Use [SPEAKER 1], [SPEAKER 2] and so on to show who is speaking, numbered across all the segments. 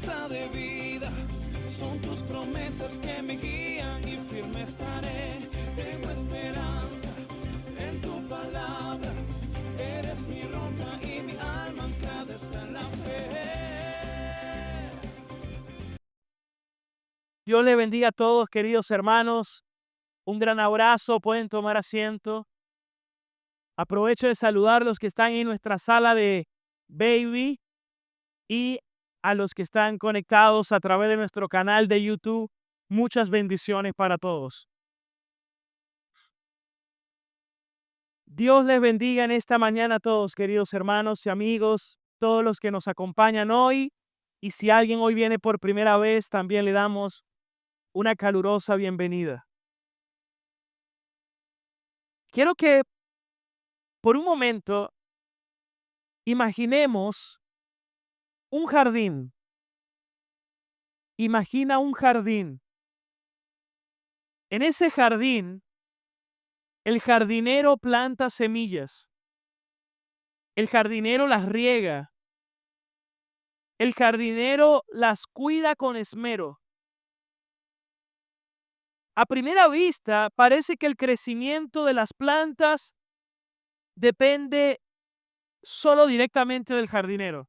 [SPEAKER 1] senda de vida. Son tus promesas que me guían y firme estaré. Tengo esperanza en tu palabra. Eres mi roca y mi alma anclada está en la fe.
[SPEAKER 2] Dios le bendiga a todos, queridos hermanos. Un gran abrazo, pueden tomar asiento. Aprovecho de saludar a los que están en nuestra sala de Baby y a los que están conectados a través de nuestro canal de YouTube. Muchas bendiciones para todos. Dios les bendiga en esta mañana a todos, queridos hermanos y amigos, todos los que nos acompañan hoy. Y si alguien hoy viene por primera vez, también le damos una calurosa bienvenida. Quiero que por un momento imaginemos un jardín. Imagina un jardín. En ese jardín, el jardinero planta semillas. El jardinero las riega. El jardinero las cuida con esmero. A primera vista, parece que el crecimiento de las plantas depende solo directamente del jardinero.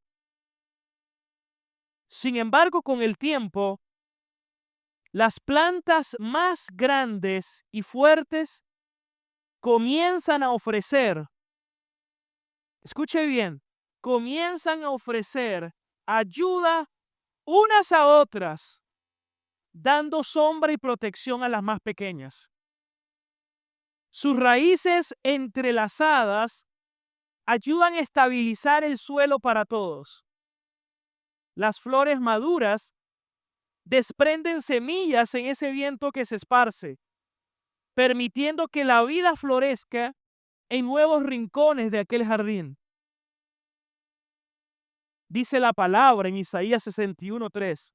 [SPEAKER 2] Sin embargo, con el tiempo, las plantas más grandes y fuertes comienzan a ofrecer, escuche bien, comienzan a ofrecer ayuda unas a otras, dando sombra y protección a las más pequeñas. Sus raíces entrelazadas ayudan a estabilizar el suelo para todos. Las flores maduras desprenden semillas en ese viento que se esparce, permitiendo que la vida florezca en nuevos rincones de aquel jardín. Dice la palabra en Isaías 61:3.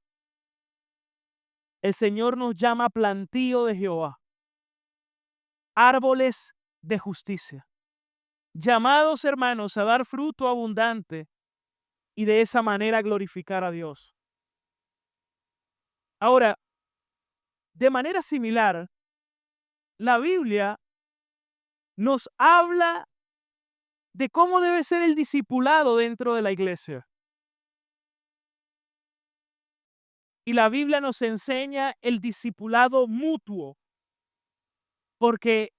[SPEAKER 2] El Señor nos llama plantío de Jehová, árboles de justicia, llamados, hermanos, a dar fruto abundante y de esa manera glorificar a Dios. Ahora, de manera similar, la Biblia nos habla de cómo debe ser el discipulado dentro de la iglesia. Y la Biblia nos enseña el discipulado mutuo, porque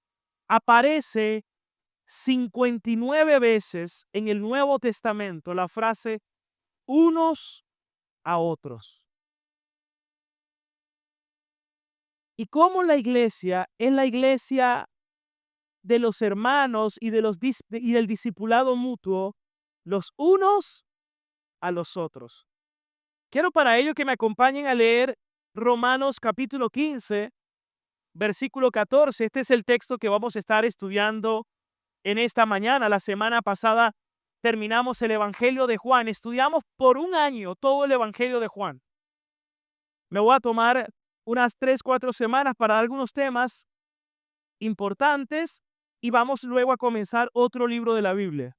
[SPEAKER 2] aparece 59 veces en el Nuevo Testamento la frase unos a otros. Y como la iglesia es la iglesia de los hermanos y del discipulado mutuo, los unos a los otros. Quiero para ello que me acompañen a leer Romanos capítulo 15, versículo 14. Este es el texto que vamos a estar estudiando en esta mañana. La semana pasada terminamos el Evangelio de Juan. Estudiamos por un año todo el Evangelio de Juan. Me voy a tomar unas 3-4 semanas para algunos temas importantes y vamos luego a comenzar otro libro de la Biblia.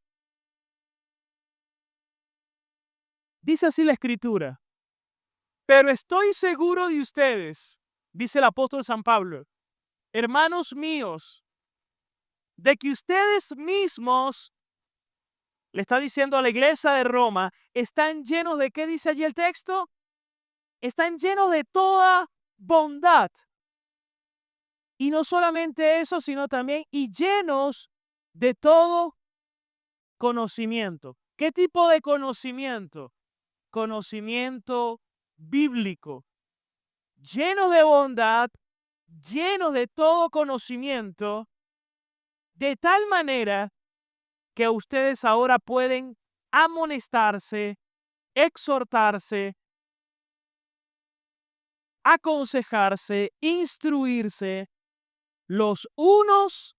[SPEAKER 2] Dice así la Escritura: pero estoy seguro de ustedes, dice el apóstol San Pablo, hermanos míos, de que ustedes mismos, le está diciendo a la iglesia de Roma, están llenos de, ¿qué dice allí el texto? Están llenos de toda bondad. Y no solamente eso, sino también y llenos de todo conocimiento. ¿Qué tipo de conocimiento? Conocimiento bíblico. Lleno de bondad, lleno de todo conocimiento, de tal manera que ustedes ahora pueden amonestarse, exhortarse, aconsejarse, instruirse los unos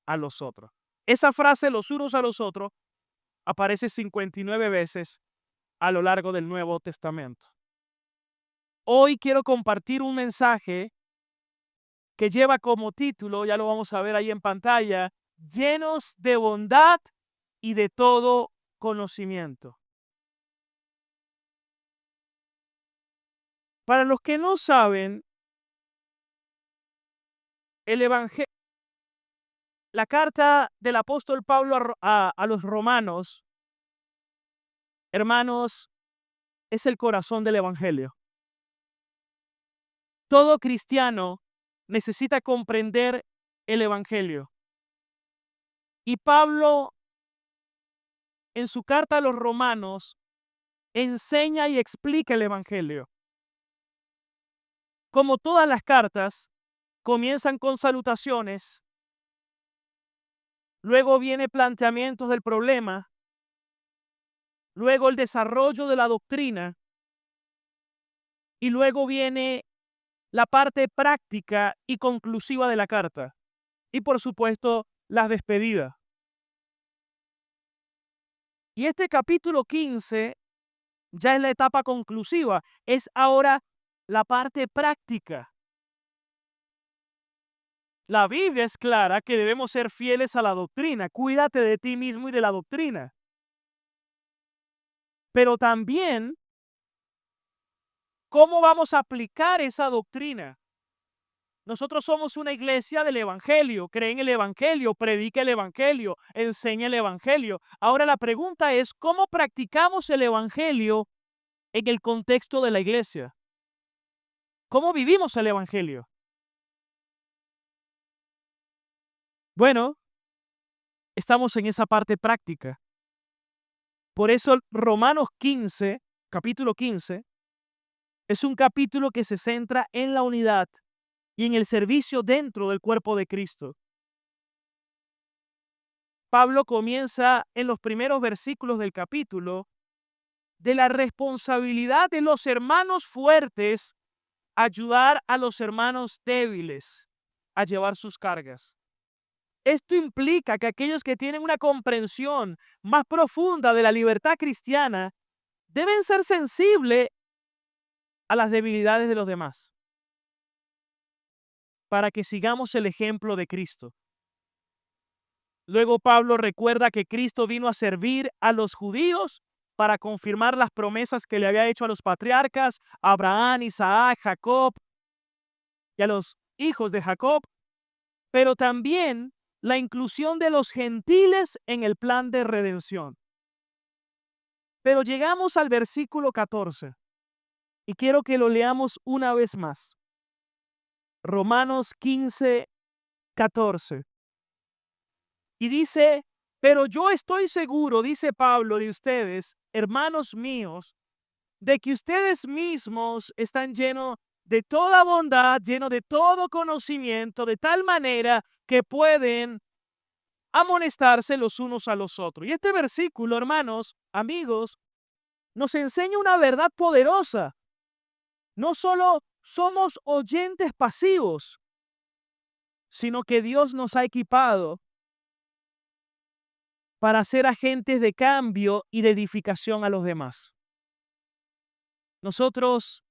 [SPEAKER 2] a los otros. Esa frase, los unos a los otros, aparece 59 veces a lo largo del Nuevo Testamento. Hoy quiero compartir un mensaje que lleva como título, ya lo vamos a ver ahí en pantalla, llenos de bondad y de todo conocimiento. Para los que no saben, el Evangelio, la carta del apóstol Pablo a los romanos, hermanos, es el corazón del Evangelio. Todo cristiano necesita comprender el Evangelio. Y Pablo, en su carta a los romanos, enseña y explica el Evangelio. Como todas las cartas, comienzan con salutaciones, luego viene planteamientos del problema, luego el desarrollo de la doctrina, y luego viene la parte práctica y conclusiva de la carta. Y por supuesto, las despedidas. Y este capítulo 15 ya es la etapa conclusiva. Es ahora la parte práctica. La Biblia es clara que debemos ser fieles a la doctrina. Cuídate de ti mismo y de la doctrina. Pero también, ¿cómo vamos a aplicar esa doctrina? Nosotros somos una iglesia del Evangelio, cree en el Evangelio, predica el Evangelio, enseña el Evangelio. Ahora la pregunta es, ¿cómo practicamos el Evangelio en el contexto de la iglesia? ¿Cómo vivimos el Evangelio? Bueno, estamos en esa parte práctica. Por eso Romanos 15, capítulo 15, es un capítulo que se centra en la unidad y en el servicio dentro del cuerpo de Cristo. Pablo comienza en los primeros versículos del capítulo de la responsabilidad de los hermanos fuertes ayudar a los hermanos débiles a llevar sus cargas. Esto implica que aquellos que tienen una comprensión más profunda de la libertad cristiana deben ser sensibles a las debilidades de los demás para que sigamos el ejemplo de Cristo. Luego Pablo recuerda que Cristo vino a servir a los judíos para confirmar las promesas que le había hecho a los patriarcas, a Abraham, Isaac, Jacob y a los hijos de Jacob, pero también la inclusión de los gentiles en el plan de redención. Pero llegamos al versículo 14 y quiero que lo leamos una vez más. Romanos 15, 14. Y dice, pero yo estoy seguro, dice Pablo, de ustedes, hermanos míos, de que ustedes mismos están llenos de toda bondad, llenos de todo conocimiento, de tal manera que pueden amonestarse los unos a los otros. Y este versículo, hermanos, amigos, nos enseña una verdad poderosa. No solo somos oyentes pasivos, sino que Dios nos ha equipado para ser agentes de cambio y de edificación a los demás. Nosotros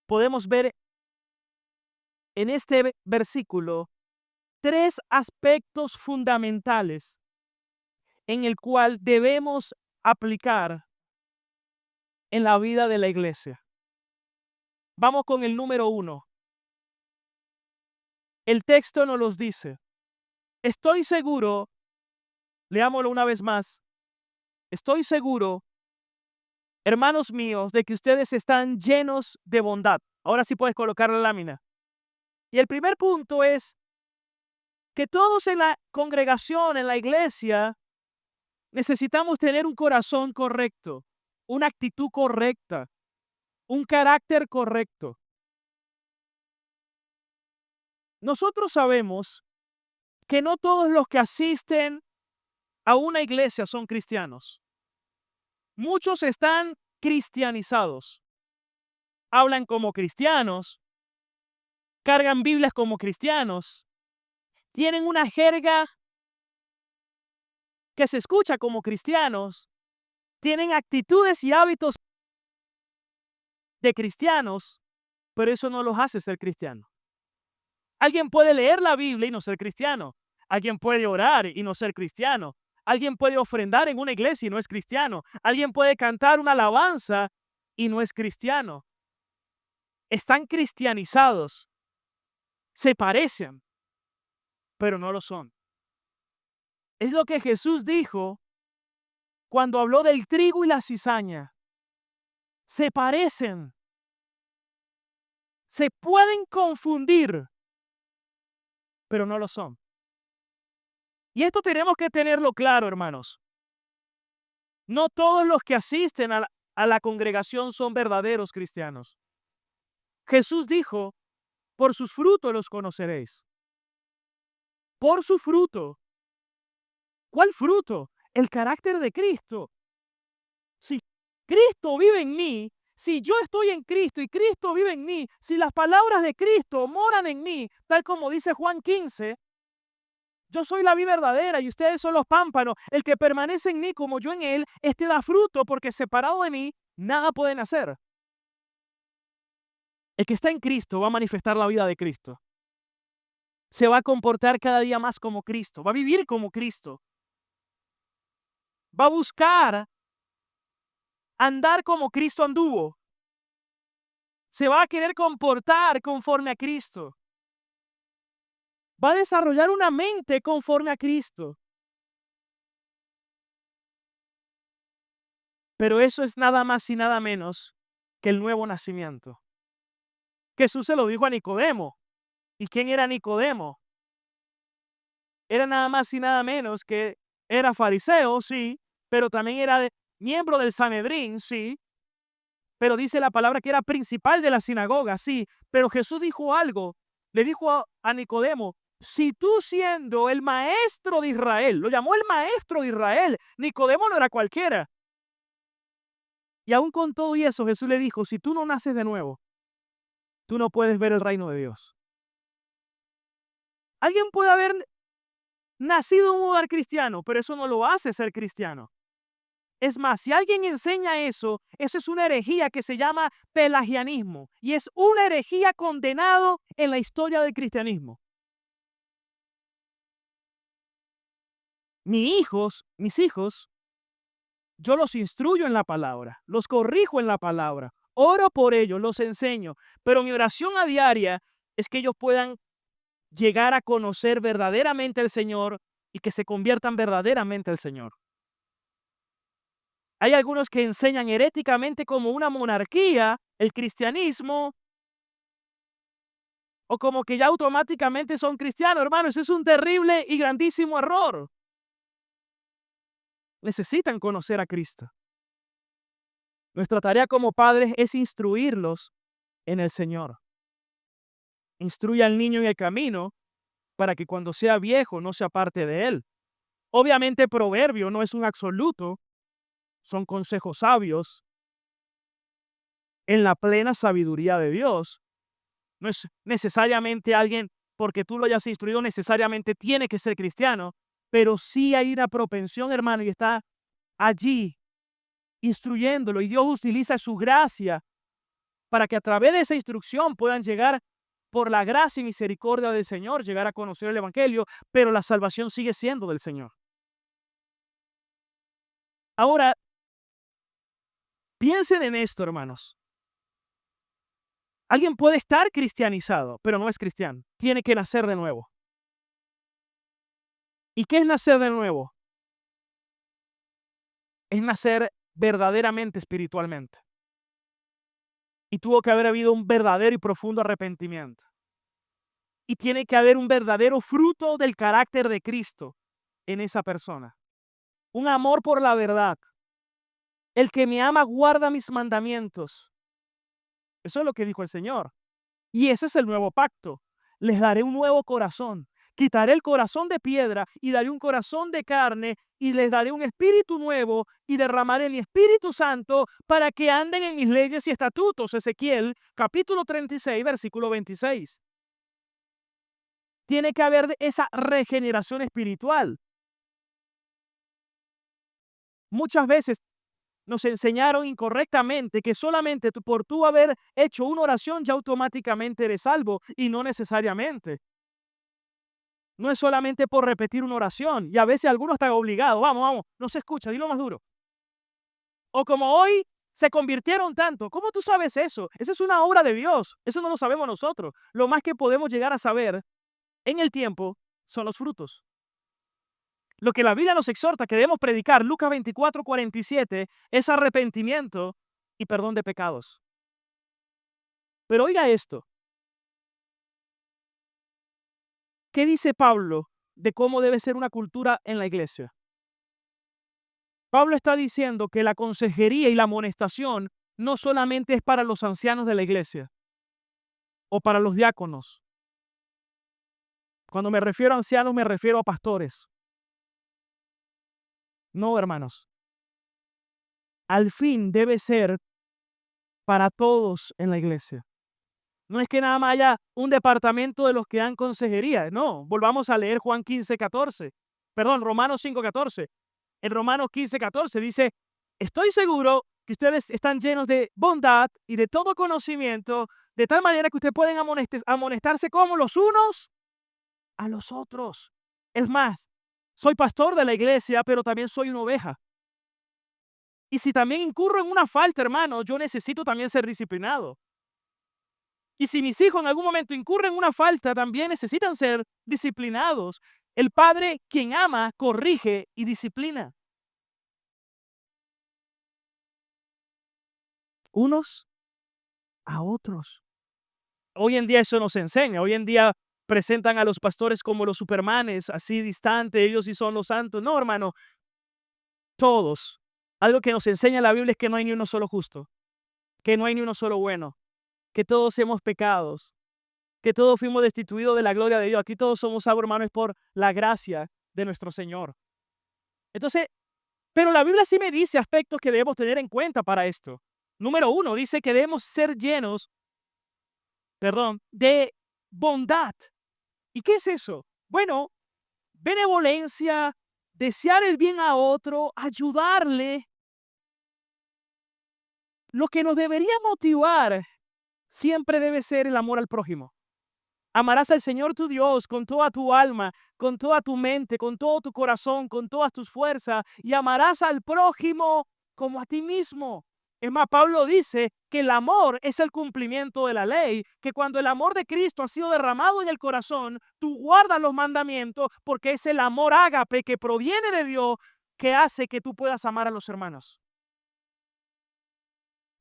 [SPEAKER 2] podemos ver en este versículo 3 aspectos fundamentales en el cual debemos aplicar en la vida de la iglesia. Vamos con el número 1. El texto nos los dice. Estoy seguro, leámoslo una vez más. Estoy seguro, hermanos míos, de que ustedes están llenos de bondad. Ahora sí puedes colocar la lámina. Y el primer punto es que todos en la congregación, en la iglesia, necesitamos tener un corazón correcto, una actitud correcta, un carácter correcto. Nosotros sabemos que no todos los que asisten a una iglesia son cristianos. Muchos están cristianizados. Hablan como cristianos, cargan Biblias como cristianos, tienen una jerga que se escucha como cristianos, tienen actitudes y hábitos de cristianos, pero eso no los hace ser cristianos. Alguien puede leer la Biblia y no ser cristiano. Alguien puede orar y no ser cristiano. Alguien puede ofrendar en una iglesia y no es cristiano. Alguien puede cantar una alabanza y no es cristiano. están cristianizados, se parecen, pero no lo son. Es lo que Jesús dijo cuando habló del trigo y la cizaña. Se parecen, se pueden confundir, pero no lo son. Y esto tenemos que tenerlo claro, hermanos. No todos los que asisten a la congregación son verdaderos cristianos. Jesús dijo, por sus frutos los conoceréis. Por su fruto. ¿Cuál fruto? El carácter de Cristo. Si Cristo vive en mí, si yo estoy en Cristo y Cristo vive en mí, si las palabras de Cristo moran en mí, tal como dice Juan 15, yo soy la vid verdadera y ustedes son los pámpanos. El que permanece en mí como yo en él, este da fruto, porque separado de mí, nada pueden hacer. El que está en Cristo va a manifestar la vida de Cristo. Se va a comportar cada día más como Cristo, va a vivir como Cristo. Va a buscar andar como Cristo anduvo. Se va a querer comportar conforme a Cristo. Va a desarrollar una mente conforme a Cristo. Pero eso es nada más y nada menos que el nuevo nacimiento. Jesús se lo dijo a Nicodemo. ¿Y quién era Nicodemo? Era nada más y nada menos que era fariseo, sí, pero también era miembro del Sanedrín, sí, pero dice la palabra que era principal de la sinagoga, sí, pero Jesús dijo algo, le dijo a Nicodemo, si tú siendo el maestro de Israel, lo llamó el maestro de Israel, Nicodemo no era cualquiera. Y aún con todo y eso, Jesús le dijo, si tú no naces de nuevo, tú no puedes ver el reino de Dios. Alguien puede haber nacido en un hogar cristiano, pero eso no lo hace ser cristiano. Es más, si alguien enseña eso es una herejía que se llama pelagianismo y es una herejía condenado en la historia del cristianismo. Mis hijos, yo los instruyo en la palabra, los corrijo en la palabra, oro por ellos, los enseño, pero mi oración a diaria es que ellos puedan llegar a conocer verdaderamente al Señor y que se conviertan verdaderamente al Señor. Hay algunos que enseñan heréticamente como una monarquía el cristianismo o como que ya automáticamente son cristianos. Hermanos, eso es un terrible y grandísimo error. Necesitan conocer a Cristo. Nuestra tarea como padres es instruirlos en el Señor. Instruye al niño en el camino para que cuando sea viejo no se aparte de él. Obviamente, proverbio no es un absoluto, son consejos sabios en la plena sabiduría de Dios. No es necesariamente alguien, porque tú lo hayas instruido, necesariamente tiene que ser cristiano, pero sí hay una propensión, hermano, y está allí instruyéndolo. Y Dios utiliza su gracia para que a través de esa instrucción puedan llegar, por la gracia y misericordia del Señor, llegar a conocer el Evangelio, pero la salvación sigue siendo del Señor. Ahora, piensen en esto, hermanos. Alguien puede estar cristianizado, pero no es cristiano. Tiene que nacer de nuevo. ¿Y qué es nacer de nuevo? Es nacer verdaderamente espiritualmente. Y tuvo que haber habido un verdadero y profundo arrepentimiento. Y tiene que haber un verdadero fruto del carácter de Cristo en esa persona. Un amor por la verdad. El que me ama guarda mis mandamientos. Eso es lo que dijo el Señor. Y ese es el nuevo pacto. Les daré un nuevo corazón. Quitaré el corazón de piedra y daré un corazón de carne y les daré un espíritu nuevo y derramaré mi Espíritu Santo para que anden en mis leyes y estatutos. Ezequiel, capítulo 36, versículo 26. Tiene que haber esa regeneración espiritual. Muchas veces nos enseñaron incorrectamente que solamente por tú haber hecho una oración ya automáticamente eres salvo, y no necesariamente. No es solamente por repetir una oración, y a veces algunos están obligados. Vamos, no se escucha, dilo más duro. O como hoy se convirtieron tanto. ¿Cómo tú sabes eso? Esa es una obra de Dios. Eso no lo sabemos nosotros. Lo más que podemos llegar a saber en el tiempo son los frutos. Lo que la Biblia nos exhorta que debemos predicar, Lucas 24:47, es arrepentimiento y perdón de pecados. Pero oiga esto. ¿Qué dice Pablo de cómo debe ser una cultura en la iglesia? Pablo está diciendo que la consejería y la amonestación no solamente es para los ancianos de la iglesia o para los diáconos. Cuando me refiero a ancianos, me refiero a pastores. No, hermanos. Al fin debe ser para todos en la iglesia. No es que nada más haya un departamento de los que dan consejería. No, volvamos a leer Juan 15:14. Perdón, Romanos 5:14. En Romanos 15:14 dice, estoy seguro que ustedes están llenos de bondad y de todo conocimiento, de tal manera que ustedes pueden amonestarse como los unos a los otros. Es más, soy pastor de la iglesia, pero también soy una oveja. Y si también incurro en una falta, hermano, yo necesito también ser disciplinado. Y si mis hijos en algún momento incurren en una falta, también necesitan ser disciplinados. El padre, quien ama, corrige y disciplina. Unos a otros. Hoy en día eso nos enseña. Hoy en día presentan a los pastores como los supermanes, así distantes, ellos sí son los santos. No, hermano, todos. Algo que nos enseña la Biblia es que no hay ni uno solo justo, que no hay ni uno solo bueno, que todos hemos pecados, que todos fuimos destituidos de la gloria de Dios. Aquí todos somos salvos, hermanos, por la gracia de nuestro Señor. Entonces, pero la Biblia sí me dice aspectos que debemos tener en cuenta para esto. Número 1, dice que debemos ser llenos, de bondad. ¿Y qué es eso? Bueno, benevolencia, desear el bien a otro, ayudarle. Lo que nos debería motivar siempre debe ser el amor al prójimo. Amarás al Señor tu Dios con toda tu alma, con toda tu mente, con todo tu corazón, con todas tus fuerzas, y amarás al prójimo como a ti mismo. Es más, Pablo dice que el amor es el cumplimiento de la ley, que cuando el amor de Cristo ha sido derramado en el corazón, tú guardas los mandamientos porque es el amor ágape que proviene de Dios que hace que tú puedas amar a los hermanos.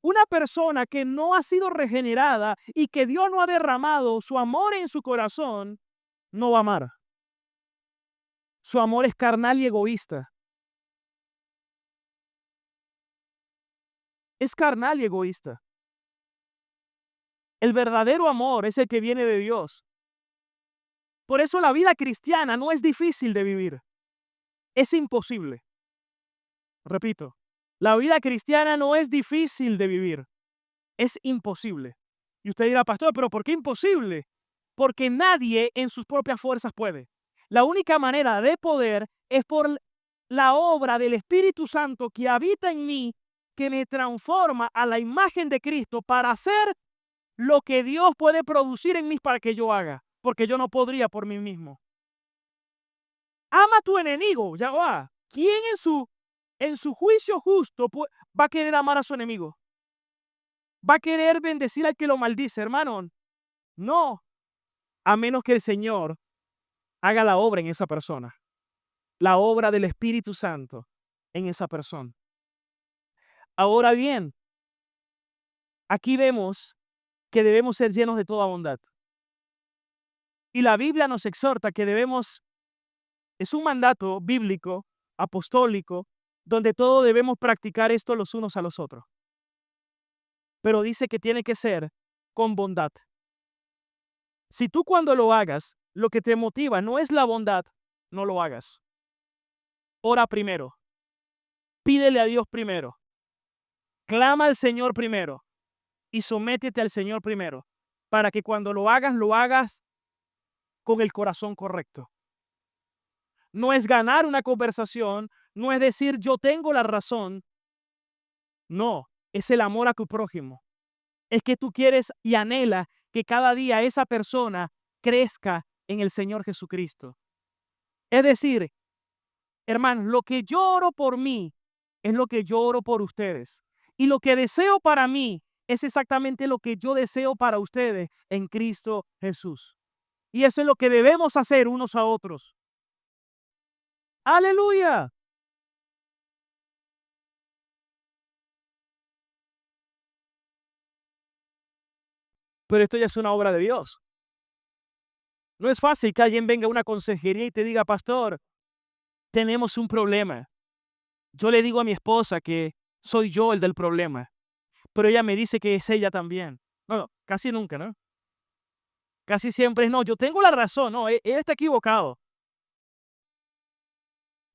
[SPEAKER 2] Una persona que no ha sido regenerada y que Dios no ha derramado su amor en su corazón, no va a amar. Su amor es carnal y egoísta. Es carnal y egoísta. El verdadero amor es el que viene de Dios. Por eso la vida cristiana no es difícil de vivir. Es imposible. Repito, la vida cristiana no es difícil de vivir. Es imposible. Y usted dirá, pastor, ¿pero por qué imposible? Porque nadie en sus propias fuerzas puede. La única manera de poder es por la obra del Espíritu Santo que habita en mí, que me transforma a la imagen de Cristo para hacer lo que Dios puede producir en mí para que yo haga, porque yo no podría por mí mismo. Ama a tu enemigo, ya va. ¿Quién en su juicio justo va a querer amar a su enemigo? ¿Va a querer bendecir al que lo maldice, hermano? No, a menos que el Señor haga la obra en esa persona, la obra del Espíritu Santo en esa persona. Ahora bien, aquí vemos que debemos ser llenos de toda bondad. Y la Biblia nos exhorta que es un mandato bíblico, apostólico, donde todos debemos practicar esto los unos a los otros. Pero dice que tiene que ser con bondad. Si tú cuando lo hagas, lo que te motiva no es la bondad, no lo hagas. Ora primero. Pídele a Dios primero. Clama al Señor primero. Y sométete al Señor primero. Para que cuando lo hagas con el corazón correcto. No es ganar una conversación, no es decir yo tengo la razón. No, es el amor a tu prójimo. Es que tú quieres y anhelas que cada día esa persona crezca en el Señor Jesucristo. Es decir, hermanos, lo que yo oro por mí es lo que yo oro por ustedes. Y lo que deseo para mí es exactamente lo que yo deseo para ustedes en Cristo Jesús. Y eso es lo que debemos hacer unos a otros. Aleluya. Pero esto ya es una obra de Dios. No es fácil que alguien venga a una consejería y te diga, pastor, tenemos un problema. Yo le digo a mi esposa que soy yo el del problema, pero ella me dice que es ella también. No, casi nunca, ¿no? Casi siempre es, no, yo tengo la razón, no, él está equivocado.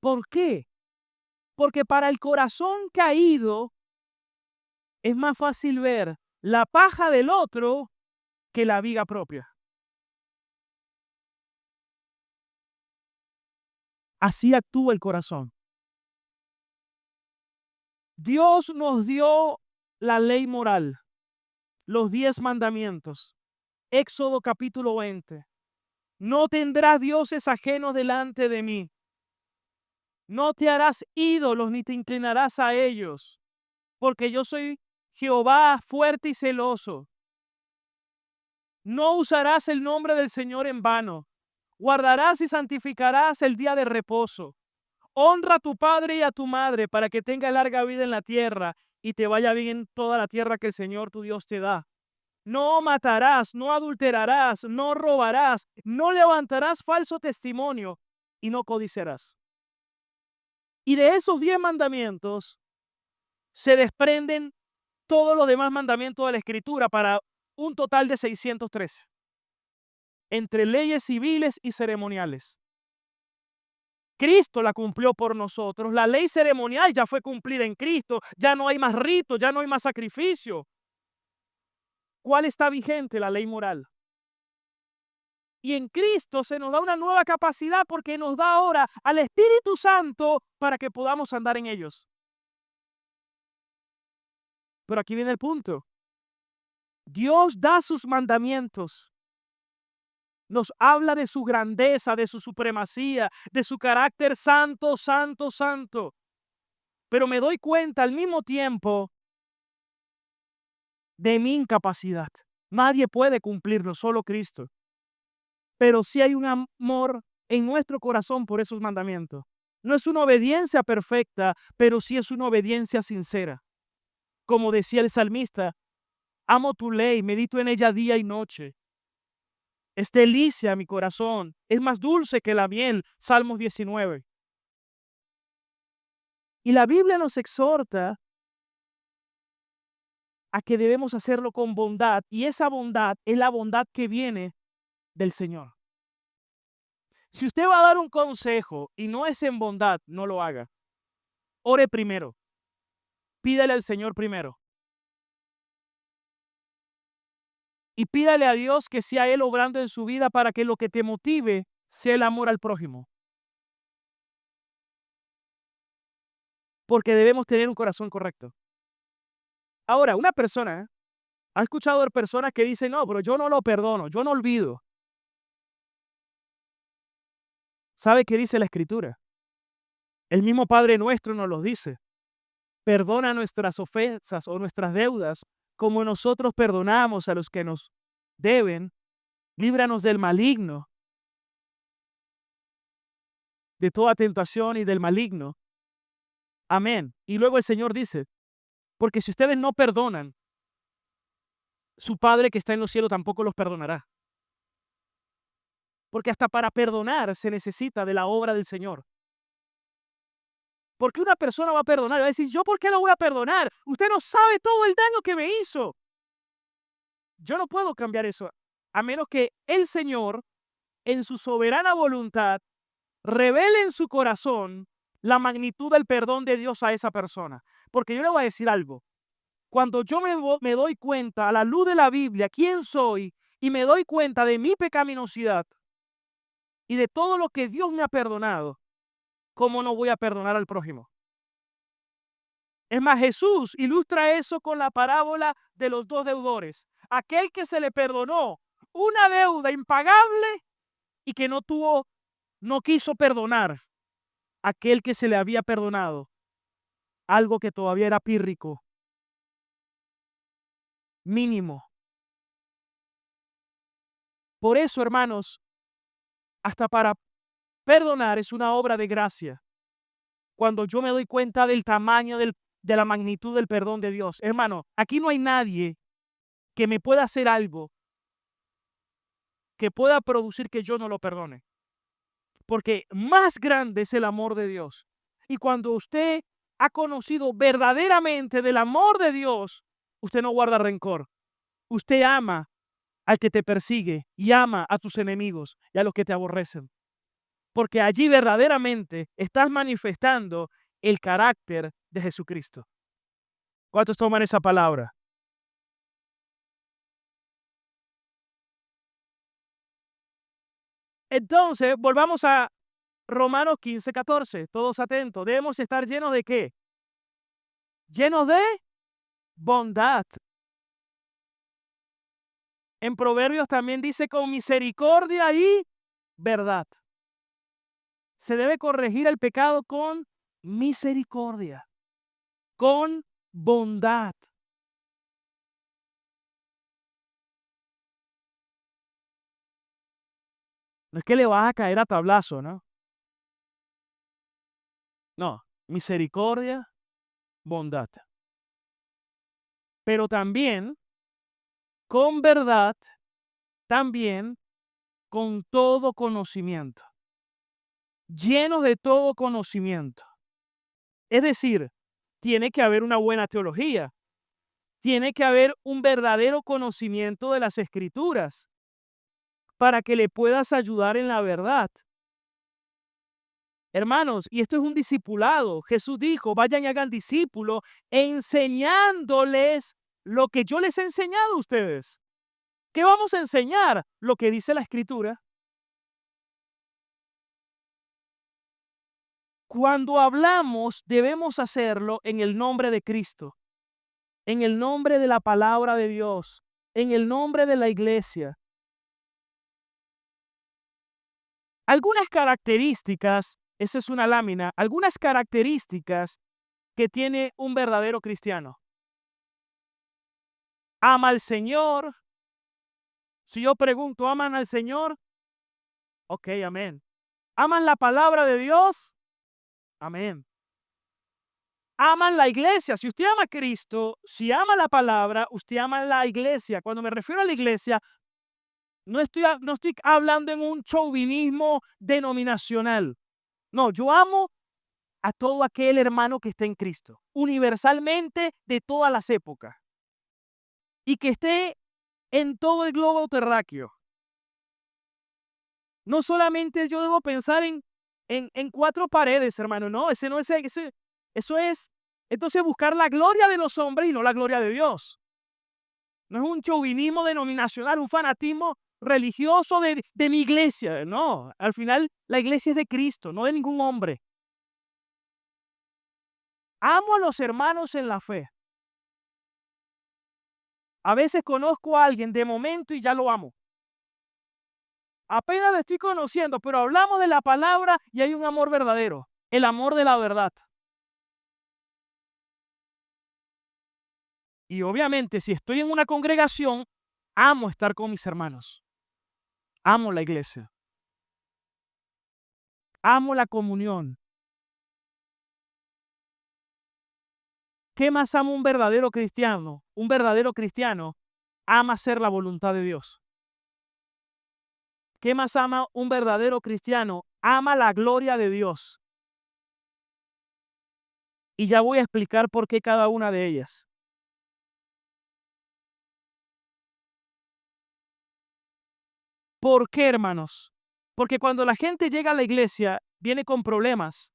[SPEAKER 2] ¿Por qué? Porque para el corazón caído es más fácil ver la paja del otro que la viga propia. Así actúa el corazón. Dios nos dio la ley moral, los 10 mandamientos. Éxodo capítulo 20. No tendrás dioses ajenos delante de mí. No te harás ídolos ni te inclinarás a ellos, porque yo soy Jehová fuerte y celoso. No usarás el nombre del Señor en vano. Guardarás y santificarás el día de reposo. Honra a tu padre y a tu madre para que tengas larga vida en la tierra y te vaya bien en toda la tierra que el Señor tu Dios te da. No matarás, no adulterarás, no robarás, no levantarás falso testimonio y no codiciarás. Y de esos 10 mandamientos se desprenden todos los demás mandamientos de la Escritura para un total de 613, entre leyes civiles y ceremoniales. Cristo la cumplió por nosotros. La ley ceremonial ya fue cumplida en Cristo. Ya no hay más rito, ya no hay más sacrificio. ¿Cuál está vigente? La ley moral. Y en Cristo se nos da una nueva capacidad porque nos da ahora al Espíritu Santo para que podamos andar en ellos. Pero aquí viene el punto. Dios da sus mandamientos. Nos habla de su grandeza, de su supremacía, de su carácter santo, santo, santo. Pero me doy cuenta al mismo tiempo de mi incapacidad. Nadie puede cumplirlo, solo Cristo. Pero sí hay un amor en nuestro corazón por esos mandamientos. No es una obediencia perfecta, pero sí es una obediencia sincera. Como decía el salmista, amo tu ley, medito en ella día y noche. Es delicia a mi corazón, es más dulce que la miel. Salmos 19. Y la Biblia nos exhorta a que debemos hacerlo con bondad, y esa bondad es la bondad que viene del Señor. Si usted va a dar un consejo y no es en bondad, no lo haga. Ore primero. Pídale al Señor primero. Y pídale a Dios que sea Él obrando en su vida para que lo que te motive sea el amor al prójimo. Porque debemos tener un corazón correcto. Ahora, una persona, ha escuchado de personas que dicen, no, pero yo no lo perdono, yo no olvido. ¿Sabe qué dice la Escritura? El mismo Padre nuestro nos lo dice. Perdona nuestras ofensas o nuestras deudas como nosotros perdonamos a los que nos deben. Líbranos del maligno, de toda tentación y del maligno. Amén. Y luego el Señor dice, porque si ustedes no perdonan, su Padre que está en los cielos tampoco los perdonará. Porque hasta para perdonar se necesita de la obra del Señor. Porque una persona va a perdonar y va a decir, ¿yo por qué lo voy a perdonar? Usted no sabe todo el daño que me hizo. Yo no puedo cambiar eso, a menos que el Señor, en su soberana voluntad, revele en su corazón la magnitud del perdón de Dios a esa persona. Porque yo le voy a decir algo. Cuando yo me doy cuenta a la luz de la Biblia quién soy y me doy cuenta de mi pecaminosidad y de todo lo que Dios me ha perdonado, ¿cómo no voy a perdonar al prójimo? Es más, Jesús ilustra eso con la parábola de los 2 deudores. Aquel que se le perdonó una deuda impagable y que no quiso perdonar aquel que se le había perdonado algo que todavía era pírrico. mínimo. Por eso, hermanos, hasta para perdonar es una obra de gracia. Cuando yo me doy cuenta del tamaño de la magnitud del perdón de Dios. Hermano, aquí no hay nadie que me pueda hacer algo que pueda producir que yo no lo perdone. Porque más grande es el amor de Dios. Y cuando usted ha conocido verdaderamente del amor de Dios, usted no guarda rencor. Usted ama al que te persigue y ama a tus enemigos y a los que te aborrecen. Porque allí verdaderamente estás manifestando el carácter de Jesucristo. ¿Cuántos toman esa palabra? Entonces, volvamos a Romanos 15:14. Todos atentos. Debemos estar llenos de ¿qué? Llenos de bondad. En Proverbios también dice con misericordia y verdad. Se debe corregir el pecado con misericordia, con bondad. No es que le vas a caer a tablazo, ¿no? No, misericordia, bondad. Pero también con verdad, también con todo conocimiento. Llenos de todo conocimiento. Es decir, tiene que haber una buena teología. Tiene que haber un verdadero conocimiento de las Escrituras para que le puedas ayudar en la verdad. Hermanos, y esto es un discipulado. Jesús dijo, vayan y hagan discípulos, enseñándoles lo que yo les he enseñado a ustedes. ¿Qué vamos a enseñar? Lo que dice la Escritura. Cuando hablamos, debemos hacerlo en el nombre de Cristo, en el nombre de la palabra de Dios, en el nombre de la iglesia. Algunas características, esa es una lámina, algunas características que tiene un verdadero cristiano. Ama al Señor. Si yo pregunto, ¿aman al Señor? Ok, amén. ¿Aman la palabra de Dios? Amén. Aman la iglesia. Si usted ama a Cristo, si ama la palabra, usted ama la iglesia. Cuando me refiero a la iglesia, no estoy hablando en un chauvinismo denominacional. No, yo amo a todo aquel hermano que esté en Cristo, universalmente de todas las épocas, y que esté en todo el globo terráqueo. No solamente yo debo pensar en cuatro paredes, hermano, no, ese no es, eso es, entonces buscar la gloria de los hombres y no la gloria de Dios. No es un chauvinismo denominacional, un fanatismo religioso de mi iglesia, no, al final la iglesia es de Cristo, no de ningún hombre. Amo a los hermanos en la fe. A veces conozco a alguien de momento y ya lo amo. Apenas le estoy conociendo, pero hablamos de la palabra y hay un amor verdadero, el amor de la verdad. Y obviamente, si estoy en una congregación, amo estar con mis hermanos. Amo la iglesia. Amo la comunión. ¿Qué más ama un verdadero cristiano? Un verdadero cristiano ama hacer la voluntad de Dios. ¿Qué más ama un verdadero cristiano? Ama la gloria de Dios. Y ya voy a explicar por qué cada una de ellas. ¿Por qué, hermanos? Porque cuando la gente llega a la iglesia, viene con problemas.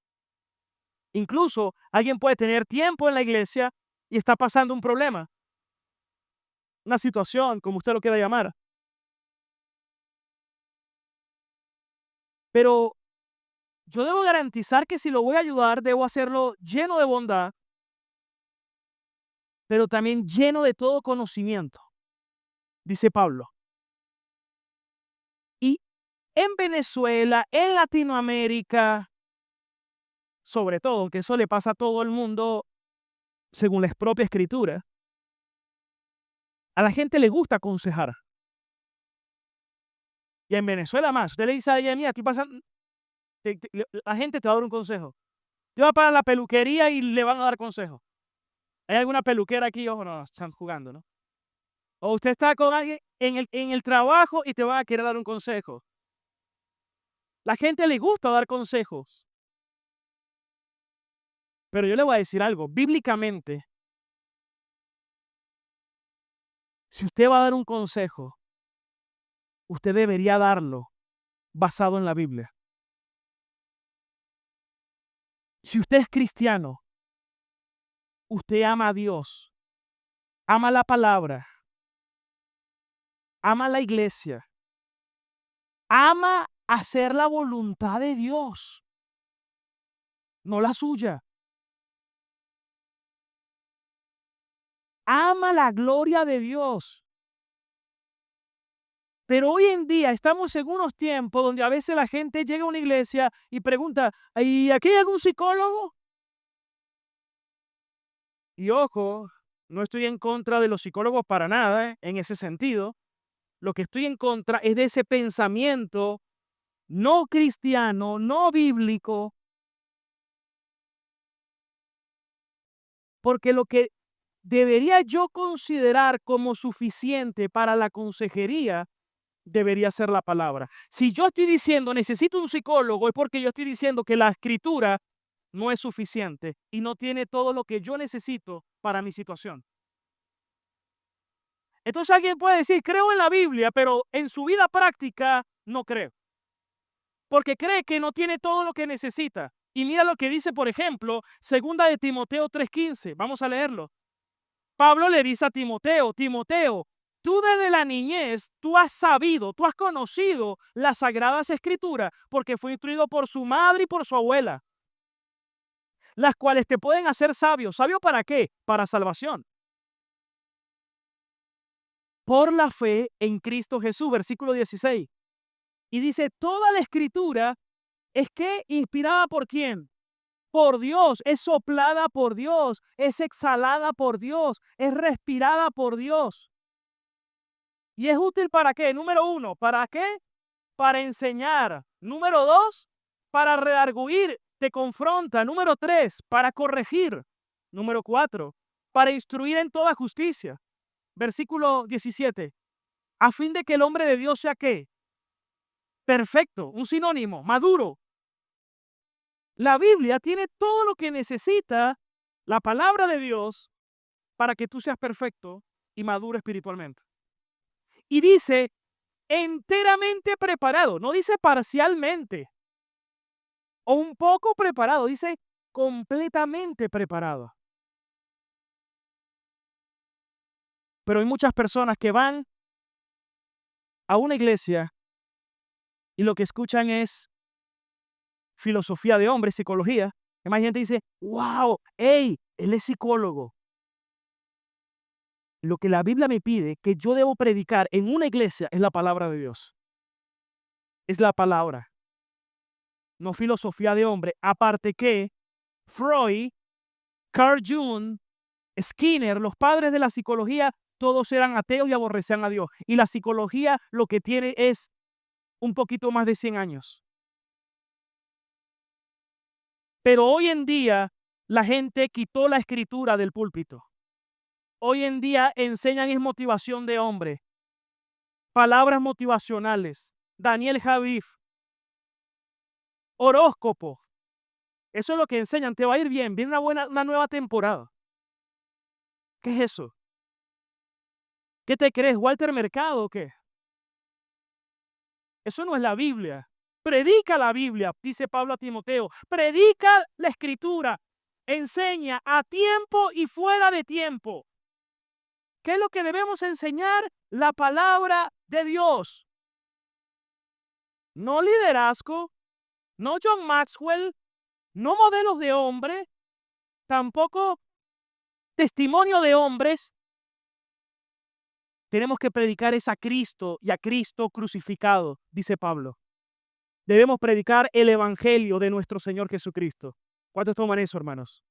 [SPEAKER 2] Incluso alguien puede tener tiempo en la iglesia y está pasando un problema, una situación, como usted lo quiera llamar. Pero yo debo garantizar que si lo voy a ayudar, debo hacerlo lleno de bondad, pero también lleno de todo conocimiento, dice Pablo. Y en Venezuela, en Latinoamérica, sobre todo, aunque eso le pasa a todo el mundo según la propia escritura, A la gente le gusta aconsejar. Y en Venezuela más. Usted le dice a ella, mira, estoy pasando, la gente te va a dar un consejo. Te va para la peluquería y le van a dar consejo. ¿Hay alguna peluquera aquí? Ojo, no, están jugando, ¿no? O usted está con alguien en el trabajo y te van a querer dar un consejo. La gente le gusta dar consejos. Pero yo le voy a decir algo. Bíblicamente, si usted va a dar un consejo, usted debería darlo basado en la Biblia. Si usted es cristiano, usted ama a Dios, ama la palabra, ama la iglesia, ama hacer la voluntad de Dios, no la suya. Ama la gloria de Dios. Pero hoy en día estamos en unos tiempos donde a veces la gente llega a una iglesia y pregunta, ¿y aquí hay algún psicólogo? Y ojo, no estoy en contra de los psicólogos para nada, en ese sentido. Lo que estoy en contra es de ese pensamiento no cristiano, no bíblico, porque lo que debería yo considerar como suficiente para la consejería debería ser la palabra. Si yo estoy diciendo necesito un psicólogo, es porque yo estoy diciendo que la escritura no es suficiente y no tiene todo lo que yo necesito para mi situación. Entonces alguien puede decir, creo en la Biblia, pero en su vida práctica no creo. Porque cree que no tiene todo lo que necesita. Y mira lo que dice, por ejemplo, segunda de Timoteo 3:15. Vamos a leerlo. Pablo le dice a Timoteo, Timoteo, tú desde la niñez, tú has sabido, tú has conocido las sagradas escrituras porque fue instruido por su madre y por su abuela, las cuales te pueden hacer sabio. ¿Sabio para qué? Para salvación. Por la fe en Cristo Jesús, versículo 16. Y dice, toda la escritura es que inspirada por quién? Por Dios, es soplada por Dios, es exhalada por Dios, es respirada por Dios. ¿Y es útil para qué? Número uno, ¿para qué? Para enseñar. Número dos, para redarguir, te confronta. Número tres, para corregir. Número cuatro, para instruir en toda justicia. Versículo 17. A fin de que el hombre de Dios sea ¿qué? Perfecto, un sinónimo, maduro. La Biblia tiene todo lo que necesita la palabra de Dios para que tú seas perfecto y maduro espiritualmente. Y dice enteramente preparado, no dice parcialmente o un poco preparado, dice completamente preparado. Pero hay muchas personas que van a una iglesia y lo que escuchan es filosofía de hombre, psicología. Y más gente dice, wow, hey, él es psicólogo. Lo que la Biblia me pide que yo debo predicar en una iglesia es la palabra de Dios. Es la palabra, no filosofía de hombre. Aparte que Freud, Carl Jung, Skinner, los padres de la psicología, todos eran ateos y aborrecían a Dios. Y la psicología lo que tiene es un poquito más de 100 años. Pero hoy en día la gente quitó la escritura del púlpito. Hoy en día enseñan es motivación de hombre, palabras motivacionales, Daniel Javif, horóscopo. Eso es lo que enseñan. Te va a ir bien, viene una nueva temporada. ¿Qué es eso? ¿Qué te crees, Walter Mercado o qué? Eso no es la Biblia. Predica la Biblia, dice Pablo a Timoteo. Predica la escritura. Enseña a tiempo y fuera de tiempo. ¿Qué es lo que debemos enseñar? La palabra de Dios. No liderazgo, no John Maxwell, no modelos de hombre, tampoco testimonio de hombres. Tenemos que predicar es a Cristo y a Cristo crucificado, dice Pablo. Debemos predicar el evangelio de nuestro Señor Jesucristo. ¿Cuántos toman eso, hermanos?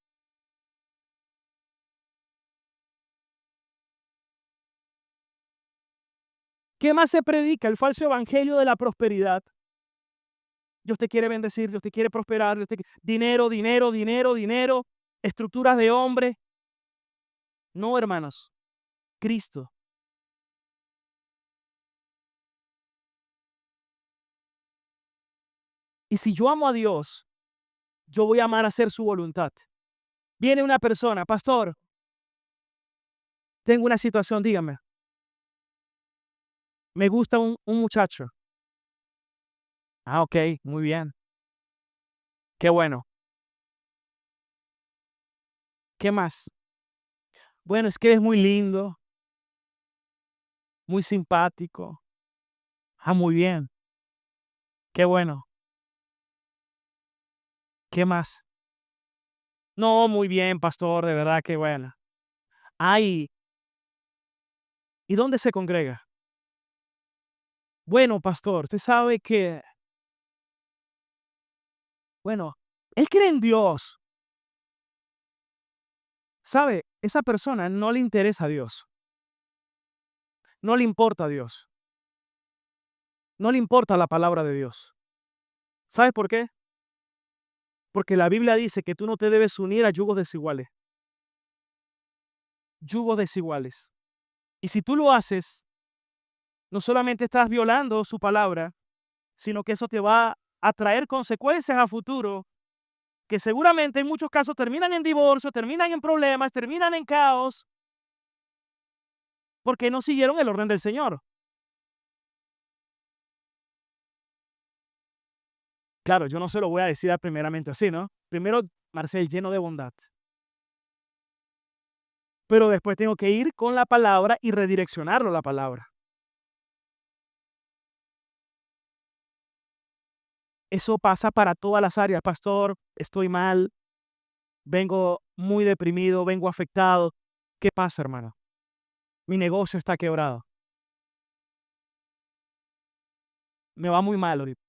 [SPEAKER 2] ¿Qué más se predica? El falso evangelio de la prosperidad. Dios te quiere bendecir, Dios te quiere prosperar, dinero, dinero, dinero, dinero, estructuras de hombre. No, hermanos, Cristo. Y si yo amo a Dios, yo voy a amar hacer su voluntad. Viene una persona, pastor, tengo una situación, dígame. Me gusta un muchacho. Ah, ok, muy bien. Qué bueno. ¿Qué más? Bueno, es que es muy lindo, muy simpático. Ah, muy bien. Qué bueno. ¿Qué más? No, muy bien, pastor, de verdad, qué bueno. Ay, ¿y dónde se congrega? Bueno, pastor, usted sabe que, bueno, él cree en Dios. ¿Sabe? Esa persona no le interesa a Dios. No le importa a Dios. No le importa la palabra de Dios. ¿Sabes por qué? Porque la Biblia dice que tú no te debes unir a yugos desiguales. Yugos desiguales. Y si tú lo haces, no solamente estás violando su palabra, sino que eso te va a traer consecuencias a futuro que seguramente en muchos casos terminan en divorcio, terminan en problemas, terminan en caos, porque no siguieron el orden del Señor. Claro, yo no se lo voy a decir primeramente así, ¿no? Primero, Marcel, lleno de bondad. Pero después tengo que ir con la palabra y redireccionarlo la palabra. Eso pasa para todas las áreas. Pastor, estoy mal, vengo muy deprimido, vengo afectado. ¿Qué pasa, hermano? Mi negocio está quebrado. Me va muy mal ahorita.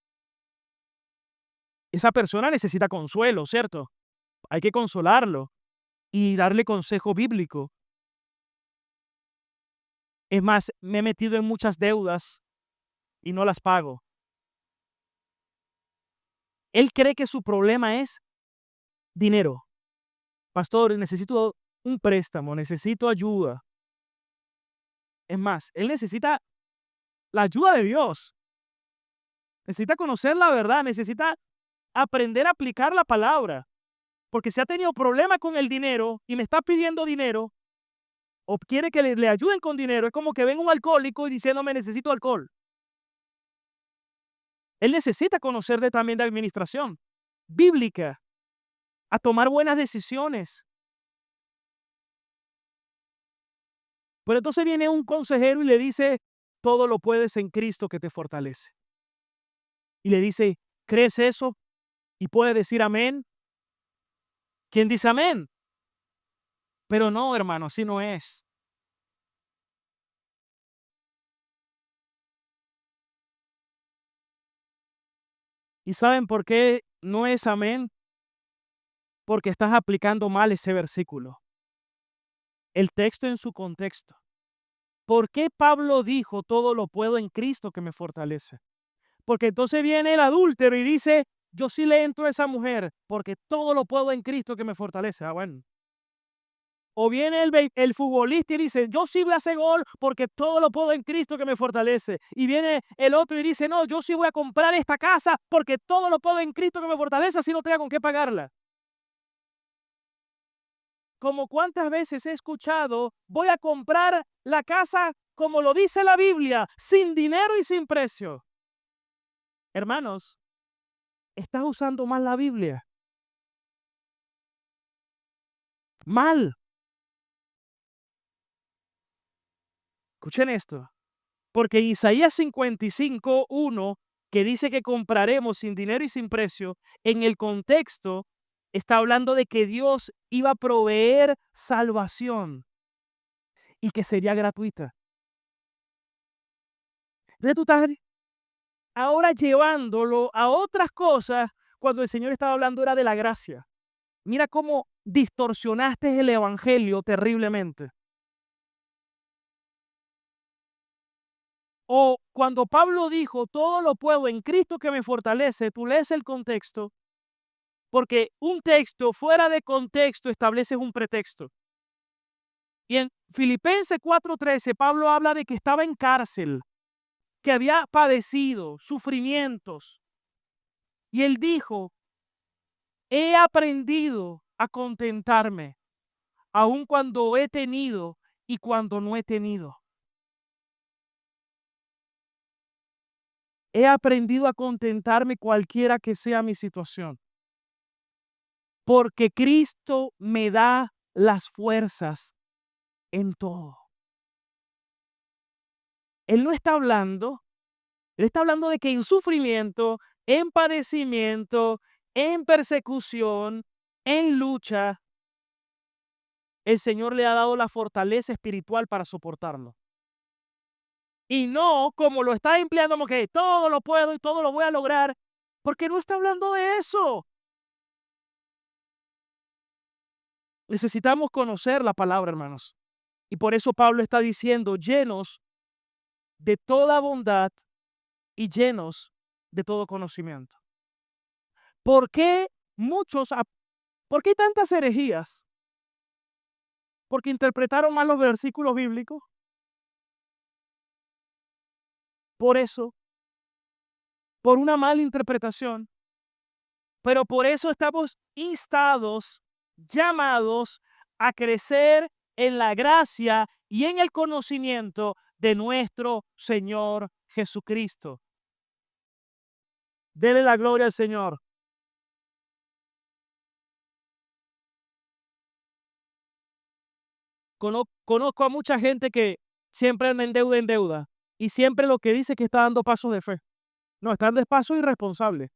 [SPEAKER 2] Esa persona necesita consuelo, ¿cierto? Hay que consolarlo y darle consejo bíblico. Es más, me he metido en muchas deudas y no las pago. Él cree que su problema es dinero. Pastor, necesito un préstamo, necesito ayuda. Es más, él necesita la ayuda de Dios. Necesita conocer la verdad, necesita aprender a aplicar la palabra. Porque si ha tenido problemas con el dinero y me está pidiendo dinero o quiere que le ayuden con dinero, es como que ven un alcohólico y diciéndome necesito alcohol. Él necesita conocer también de administración bíblica, a tomar buenas decisiones. Pero entonces viene un consejero y le dice, todo lo puedes en Cristo que te fortalece. Y le dice, ¿crees eso? Y puede decir amén. ¿Quién dice amén? Pero no, hermano, así no es. ¿Y saben por qué no es amén? Porque estás aplicando mal ese versículo. El texto en su contexto. ¿Por qué Pablo dijo todo lo puedo en Cristo que me fortalece? Porque entonces viene el adúltero y dice, yo sí le entro a esa mujer porque todo lo puedo en Cristo que me fortalece. Ah, bueno. O viene el futbolista y dice, yo sí voy a hacer gol porque todo lo puedo en Cristo que me fortalece. Y viene el otro y dice, no, yo sí voy a comprar esta casa porque todo lo puedo en Cristo que me fortalece, así no tenga con qué pagarla. Como cuántas veces he escuchado, voy a comprar la casa como lo dice la Biblia, sin dinero y sin precio. Hermanos, estás usando mal la Biblia. Mal. Escuchen esto. Porque Isaías 55:1, que dice que compraremos sin dinero y sin precio, en el contexto está hablando de que Dios iba a proveer salvación y que sería gratuita. Entonces tú estás ahora llevándolo a otras cosas cuando el Señor estaba hablando era de la gracia. Mira cómo distorsionaste el evangelio terriblemente. O cuando Pablo dijo, todo lo puedo en Cristo que me fortalece, tú lees el contexto, porque un texto fuera de contexto establece un pretexto. Y en Filipenses 4:13, Pablo habla de que estaba en cárcel, que había padecido sufrimientos. Y él dijo, he aprendido a contentarme, aun cuando he tenido y cuando no he tenido. He aprendido a contentarme cualquiera que sea mi situación, porque Cristo me da las fuerzas en todo. Él no está hablando, él está hablando de que en sufrimiento, en padecimiento, en persecución, en lucha, el Señor le ha dado la fortaleza espiritual para soportarlo. Y no como lo está empleando, como que todo lo puedo y todo lo voy a lograr, porque no está hablando de eso. Necesitamos conocer la palabra, hermanos. Y por eso Pablo está diciendo, llenos de toda bondad y llenos de todo conocimiento. ¿Por qué por qué tantas herejías? Porque interpretaron mal los versículos bíblicos. Por eso, por una mala interpretación. Pero por eso estamos instados, llamados a crecer en la gracia y en el conocimiento de nuestro Señor Jesucristo. Dele la gloria al Señor. Conozco a mucha gente que siempre anda en deuda y siempre lo que dice es que está dando pasos de fe. No, están de pasos irresponsables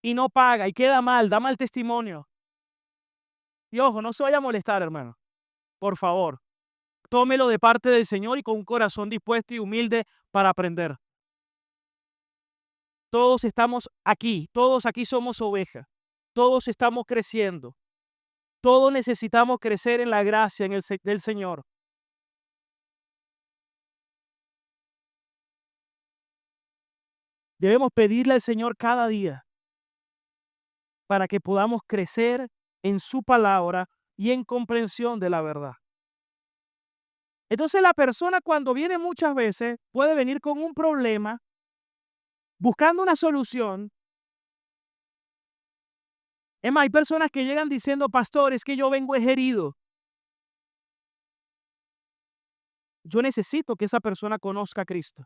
[SPEAKER 2] y no paga y queda mal, da mal testimonio. Y ojo, no se vaya a molestar, hermano. Por favor, tómelo de parte del Señor y con un corazón dispuesto y humilde para aprender. Todos estamos aquí, todos aquí somos ovejas, todos estamos creciendo, todos necesitamos crecer en la gracia del Señor. Debemos pedirle al Señor cada día para que podamos crecer en su palabra y en comprensión de la verdad. Entonces la persona cuando viene muchas veces puede venir con un problema, buscando una solución. Es más, hay personas que llegan diciendo, pastor, es que yo vengo herido. Yo necesito que esa persona conozca a Cristo.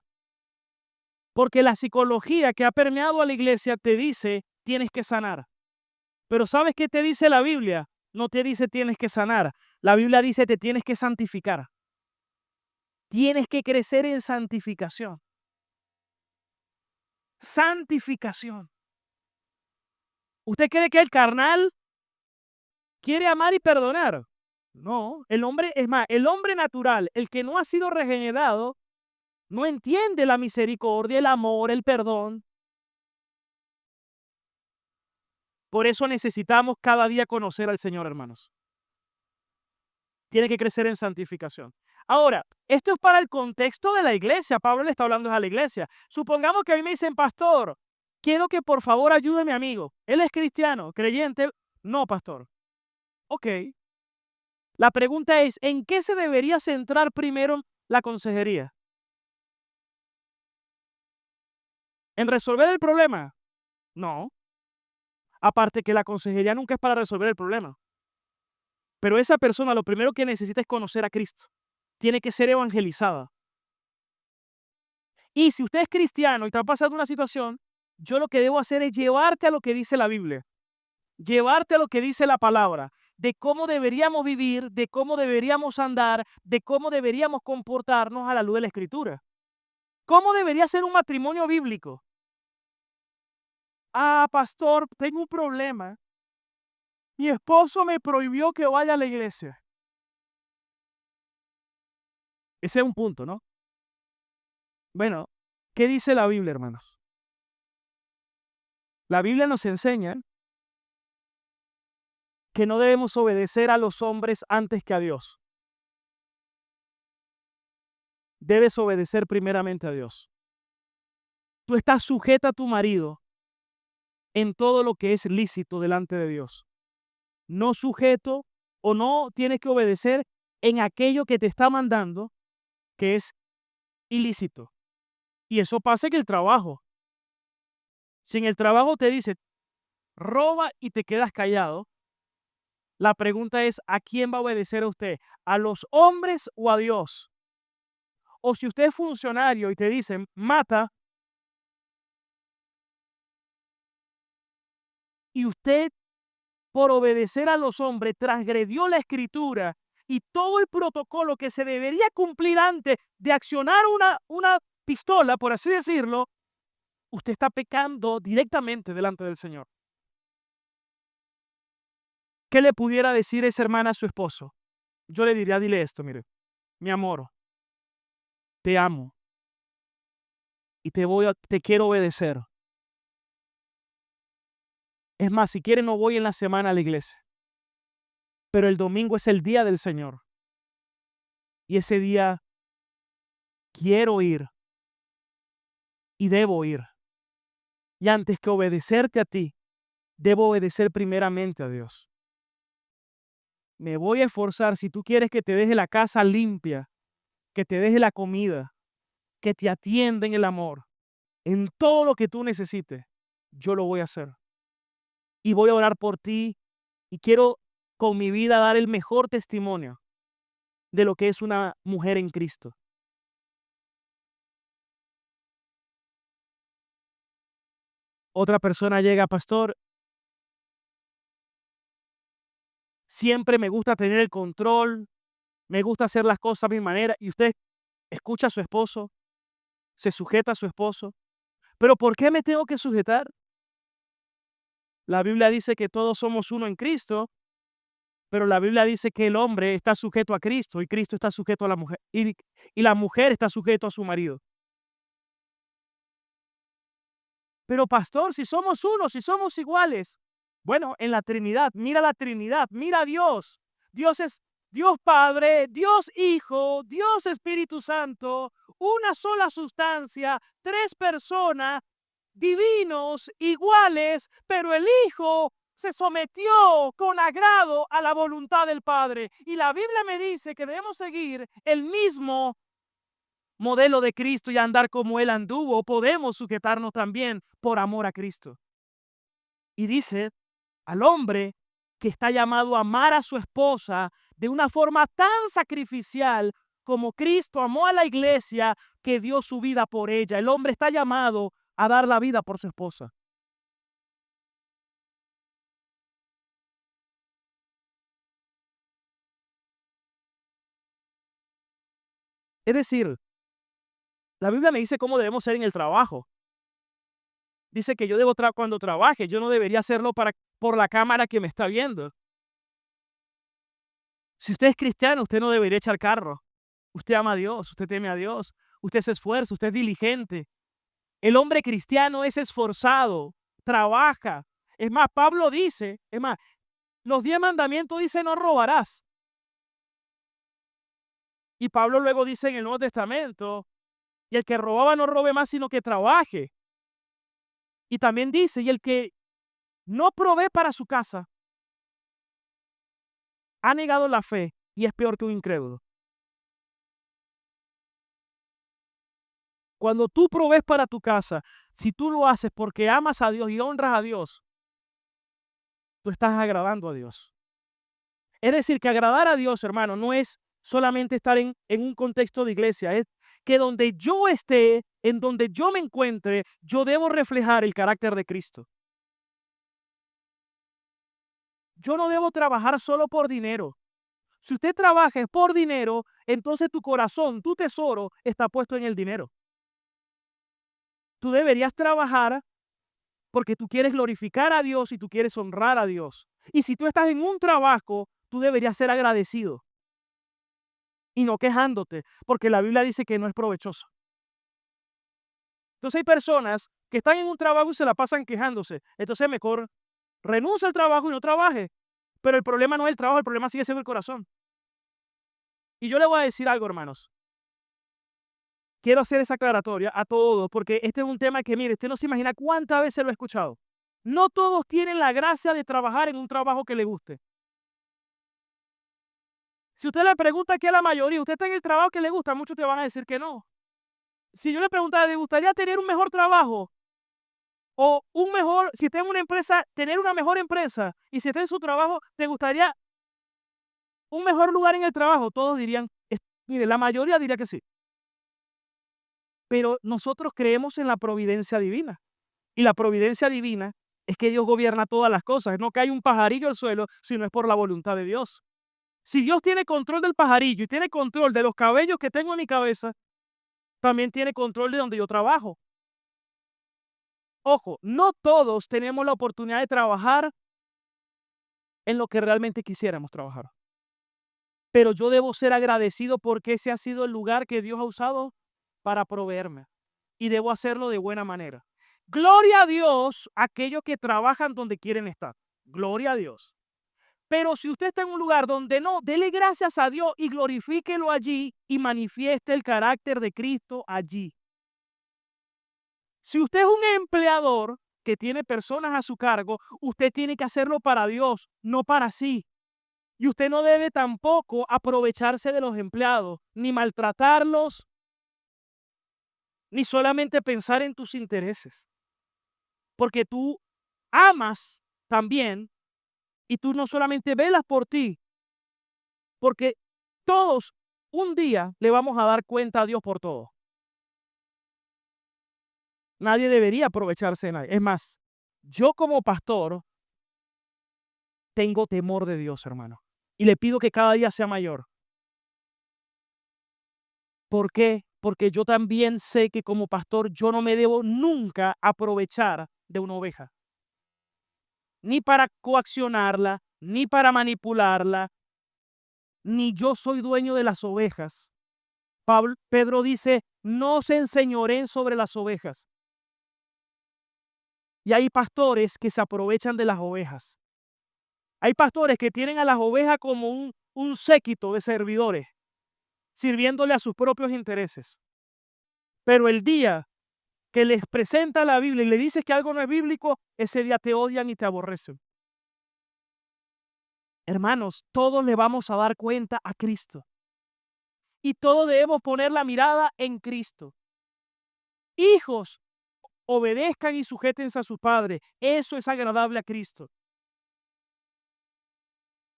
[SPEAKER 2] Porque la psicología que ha permeado a la iglesia te dice, tienes que sanar. Pero ¿sabes qué te dice la Biblia? No te dice tienes que sanar. La Biblia dice te tienes que santificar. Tienes que crecer en santificación. Santificación. ¿Usted cree que el carnal quiere amar y perdonar? No, el hombre, es más, el hombre natural, el que no ha sido regenerado, no entiende la misericordia, el amor, el perdón. Por eso necesitamos cada día conocer al Señor, hermanos. Tiene que crecer en santificación. Ahora, esto es para el contexto de la iglesia. Pablo le está hablando a la iglesia. Supongamos que a mí me dicen, pastor, quiero que por favor ayude a mi amigo. Él es cristiano, creyente. No, pastor. Ok. La pregunta es, ¿en qué se debería centrar primero la consejería? ¿En resolver el problema? No. Aparte que la consejería nunca es para resolver el problema. Pero esa persona lo primero que necesita es conocer a Cristo. Tiene que ser evangelizada. Y si usted es cristiano y te ha pasado una situación, yo lo que debo hacer es llevarte a lo que dice la Biblia, llevarte a lo que dice la palabra, de cómo deberíamos vivir, de cómo deberíamos andar, de cómo deberíamos comportarnos a la luz de la Escritura. ¿Cómo debería ser un matrimonio bíblico? Ah, pastor, tengo un problema. Mi esposo me prohibió que vaya a la iglesia. Ese es un punto, ¿no? Bueno, ¿qué dice la Biblia, hermanos? La Biblia nos enseña que no debemos obedecer a los hombres antes que a Dios. debes obedecer primeramente a Dios. Tú estás sujeta a tu marido en todo lo que es lícito delante de Dios. No sujeto o no tienes que obedecer en aquello que te está mandando, que es ilícito. Y eso pasa en el trabajo. Si en el trabajo te dice, roba y te quedas callado, la pregunta es, ¿a quién va a obedecer a usted? ¿A los hombres o a Dios? O si usted es funcionario y te dicen, mata, y usted por obedecer a los hombres transgredió la escritura y todo el protocolo que se debería cumplir antes de accionar una pistola, por así decirlo, usted está pecando directamente delante del Señor. ¿Qué le pudiera decir esa hermana a su esposo? Yo le diría, dile esto, mire, mi amor, te amo y te quiero obedecer. Es más, si quiere no voy en la semana a la iglesia, pero el domingo es el día del Señor. Y ese día quiero ir y debo ir. Y antes que obedecerte a ti, debo obedecer primeramente a Dios. Me voy a esforzar si tú quieres que te deje la casa limpia, que te deje la comida, que te atienda en el amor, en todo lo que tú necesites, yo lo voy a hacer. Y voy a orar por ti y quiero con mi vida dar el mejor testimonio de lo que es una mujer en Cristo. Otra persona llega, pastor, siempre me gusta tener el control, me gusta hacer las cosas a mi manera, y usted escucha a su esposo, se sujeta a su esposo. ¿Pero por qué me tengo que sujetar? La Biblia dice que todos somos uno en Cristo, pero la Biblia dice que el hombre está sujeto a Cristo y Cristo está sujeto a la mujer y la mujer está sujeto a su marido. Pero pastor, si somos uno, si somos iguales. Bueno, en la Trinidad, mira a Dios. Dios es Dios Padre, Dios Hijo, Dios Espíritu Santo, una sola sustancia, tres personas, divinos, iguales, pero el Hijo se sometió con agrado a la voluntad del Padre. Y la Biblia me dice que debemos seguir el mismo modelo de Cristo y andar como Él anduvo. Podemos sujetarnos también por amor a Cristo. Y dice al hombre que está llamado a amar a su esposa de una forma tan sacrificial como Cristo amó a la iglesia, que dio su vida por ella. El hombre está llamado a dar la vida por su esposa. Es decir, la Biblia me dice cómo debemos ser en el trabajo. Dice que yo debo cuando trabaje, yo no debería hacerlo por la cámara que me está viendo. Si usted es cristiano, usted no debería echar carro. Usted ama a Dios, usted teme a Dios, usted se esfuerza, usted es diligente. El hombre cristiano es esforzado, trabaja. Es más, Pablo dice, los 10 mandamientos dicen no robarás. Y Pablo luego dice en el Nuevo Testamento, y el que robaba no robe más, sino que trabaje. Y también dice, y el que no provee para su casa, ha negado la fe y es peor que un incrédulo. Cuando tú provees para tu casa, si tú lo haces porque amas a Dios y honras a Dios, tú estás agradando a Dios. Es decir, que agradar a Dios, hermano, no es solamente estar en un contexto de iglesia, es que donde yo esté, en donde yo me encuentre, yo debo reflejar el carácter de Cristo. Yo no debo trabajar solo por dinero. Si usted trabaja por dinero, entonces tu corazón, tu tesoro, está puesto en el dinero. Tú deberías trabajar porque tú quieres glorificar a Dios y tú quieres honrar a Dios. Y si tú estás en un trabajo, tú deberías ser agradecido y no quejándote, porque la Biblia dice que no es provechoso. Entonces hay personas que están en un trabajo y se la pasan quejándose. Entonces mejor renuncia al trabajo y no trabaje. Pero el problema no es el trabajo, el problema sigue siendo el corazón. Y yo le voy a decir algo, hermanos. quiero hacer esa aclaratoria a todos, porque este es un tema que, mire, usted no se imagina cuántas veces lo he escuchado. No todos tienen la gracia de trabajar en un trabajo que le guste. Si usted le pregunta aquí a la mayoría, ¿usted está en el trabajo que le gusta? Muchos te van a decir que no. Si yo le preguntara, ¿le gustaría tener un mejor trabajo? O un mejor, si está en una empresa, tener una mejor empresa. Y si está en su trabajo, ¿te gustaría un mejor lugar en el trabajo? Todos dirían, mire, la mayoría diría que sí. Pero nosotros creemos en la providencia divina. Y la providencia divina es que Dios gobierna todas las cosas. No cae un pajarillo al suelo si no es por la voluntad de Dios. Si Dios tiene control del pajarillo y tiene control de los cabellos que tengo en mi cabeza, también tiene control de donde yo trabajo. Ojo, no todos tenemos la oportunidad de trabajar en lo que realmente quisiéramos trabajar. Pero yo debo ser agradecido porque ese ha sido el lugar que Dios ha usado para proveerme. Y debo hacerlo de buena manera. Gloria a Dios, aquellos que trabajan donde quieren estar. Gloria a Dios. Pero si usted está en un lugar donde no, dele gracias a Dios y glorifíquelo allí y manifieste el carácter de Cristo allí. Si usted es un empleador que tiene personas a su cargo, usted tiene que hacerlo para Dios, no para sí. Y usted no debe tampoco aprovecharse de los empleados, ni maltratarlos, ni solamente pensar en tus intereses. Porque tú amas también y tú no solamente velas por ti, porque todos un día le vamos a dar cuenta a Dios por todo. Nadie debería aprovecharse de nadie. Es más, yo como pastor tengo temor de Dios, hermano. Y le pido que cada día sea mayor. ¿Por qué? Porque yo también sé que como pastor yo no me debo nunca aprovechar de una oveja. Ni para coaccionarla, ni para manipularla, ni yo soy dueño de las ovejas. Pedro dice, no se enseñoreen sobre las ovejas. Y hay pastores que se aprovechan de las ovejas. Hay pastores que tienen a las ovejas como un séquito de servidores, sirviéndole a sus propios intereses. Pero el día que les presenta la Biblia y le dices que algo no es bíblico, ese día te odian y te aborrecen. Hermanos, todos le vamos a dar cuenta a Cristo. Y todos debemos poner la mirada en Cristo. Hijos, obedezcan y sujétense a su padre. Eso es agradable a Cristo.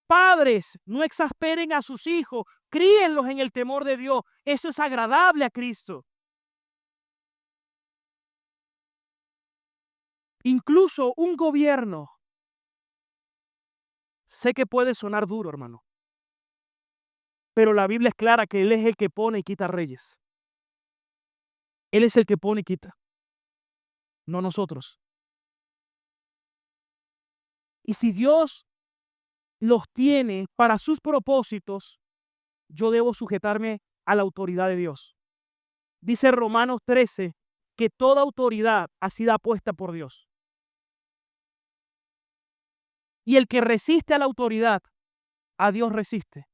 [SPEAKER 2] Padres, no exasperen a sus hijos, críenlos en el temor de Dios. Eso es agradable a Cristo. Incluso un gobierno. Sé que puede sonar duro, hermano. Pero la Biblia es clara que Él es el que pone y quita reyes. Él es el que pone y quita, no nosotros. Y si Dios los tiene para sus propósitos, yo debo sujetarme a la autoridad de Dios. Dice Romanos 13 que toda autoridad ha sido puesta por Dios. Y el que resiste a la autoridad, a Dios resiste.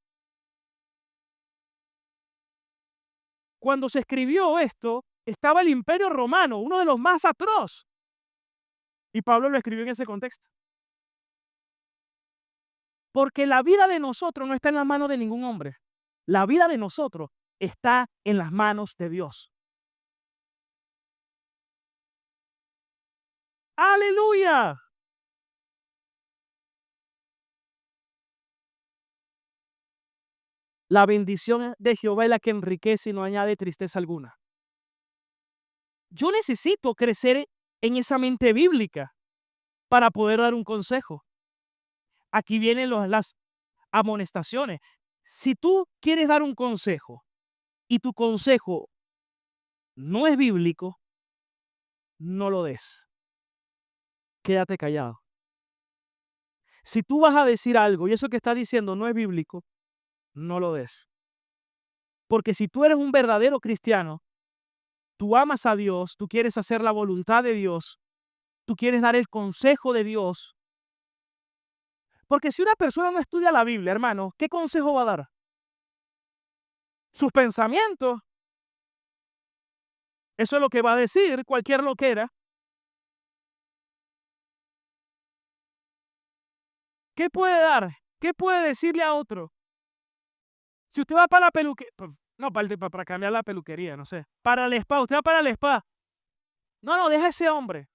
[SPEAKER 2] Cuando se escribió esto, estaba el Imperio Romano, uno de los más atroz. Y Pablo lo escribió en ese contexto. Porque la vida de nosotros no está en las manos de ningún hombre. La vida de nosotros está en las manos de Dios. ¡Aleluya! La bendición de Jehová es la que enriquece y no añade tristeza alguna. Yo necesito crecer en esa mente bíblica para poder dar un consejo. Aquí vienen las amonestaciones. Si tú quieres dar un consejo y tu consejo no es bíblico, no lo des. Quédate callado. Si tú vas a decir algo y eso que estás diciendo no es bíblico, no lo des. Porque si tú eres un verdadero cristiano, tú amas a Dios, tú quieres hacer la voluntad de Dios, tú quieres dar el consejo de Dios. Porque si una persona no estudia la Biblia, hermano, ¿qué consejo va a dar? Sus pensamientos. Eso es lo que va a decir cualquier loquera. ¿Qué puede dar? ¿Qué puede decirle a otro? Si usted va para la peluquería, no, para cambiar la peluquería, no sé. Para el spa, usted va para el spa. No, no, deja a ese hombre.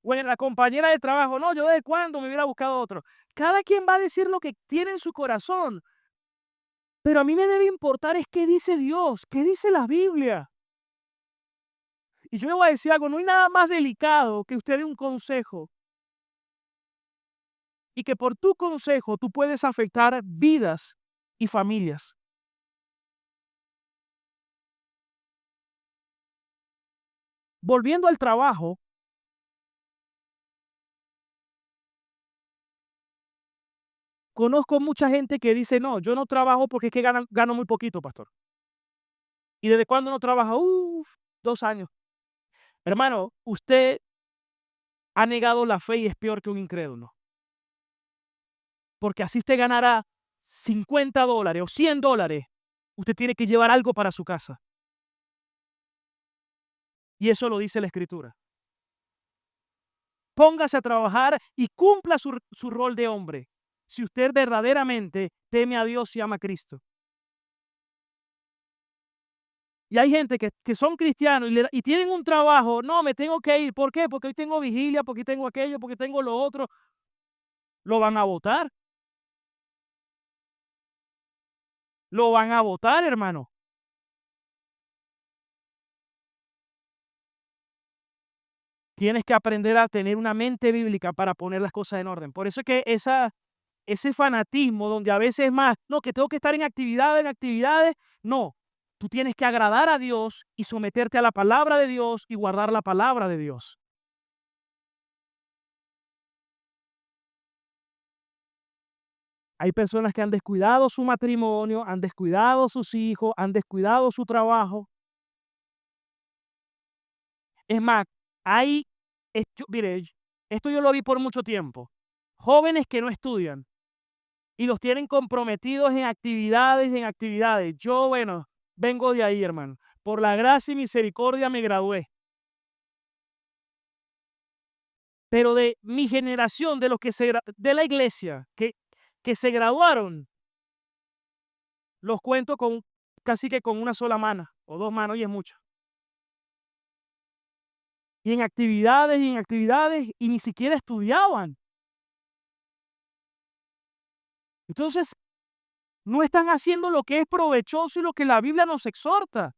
[SPEAKER 2] O en la compañera de trabajo, no, yo desde cuándo me hubiera buscado otro. Cada quien va a decir lo que tiene en su corazón. Pero a mí me debe importar es qué dice Dios, qué dice la Biblia. Y yo le voy a decir algo, no hay nada más delicado que usted dé un consejo y que por tu consejo tú puedes afectar vidas y familias. Volviendo al trabajo, conozco mucha gente que dice, no, yo no trabajo porque es que gano muy poquito, pastor. ¿Y desde cuándo no trabaja? Uf, 2 años. Hermano, usted ha negado la fe y es peor que un incrédulo. Porque así usted ganará $50 o $100. Usted tiene que llevar algo para su casa. Y eso lo dice la Escritura. Póngase a trabajar y cumpla su rol de hombre. Si usted verdaderamente teme a Dios y ama a Cristo. Y hay gente que son cristianos y tienen un trabajo. No, me tengo que ir. ¿Por qué? Porque hoy tengo vigilia, porque tengo aquello, porque tengo lo otro. Lo van a votar. Lo van a votar, hermano. Tienes que aprender a tener una mente bíblica para poner las cosas en orden. Por eso es que ese fanatismo donde a veces es más, no, que tengo que estar en actividades, no. Tú tienes que agradar a Dios y someterte a la palabra de Dios y guardar la palabra de Dios. Hay personas que han descuidado su matrimonio, han descuidado sus hijos, han descuidado su trabajo. Es más, mire, esto yo lo vi por mucho tiempo. Jóvenes que no estudian y los tienen comprometidos en actividades, en actividades. Yo, bueno, vengo de ahí, hermano. Por la gracia y misericordia me gradué. Pero de mi generación, de los que de la iglesia, que se graduaron, los cuento con casi que con una sola mano o 2 manos, y es mucho. Y en actividades, y ni siquiera estudiaban. Entonces, no están haciendo lo que es provechoso y lo que la Biblia nos exhorta.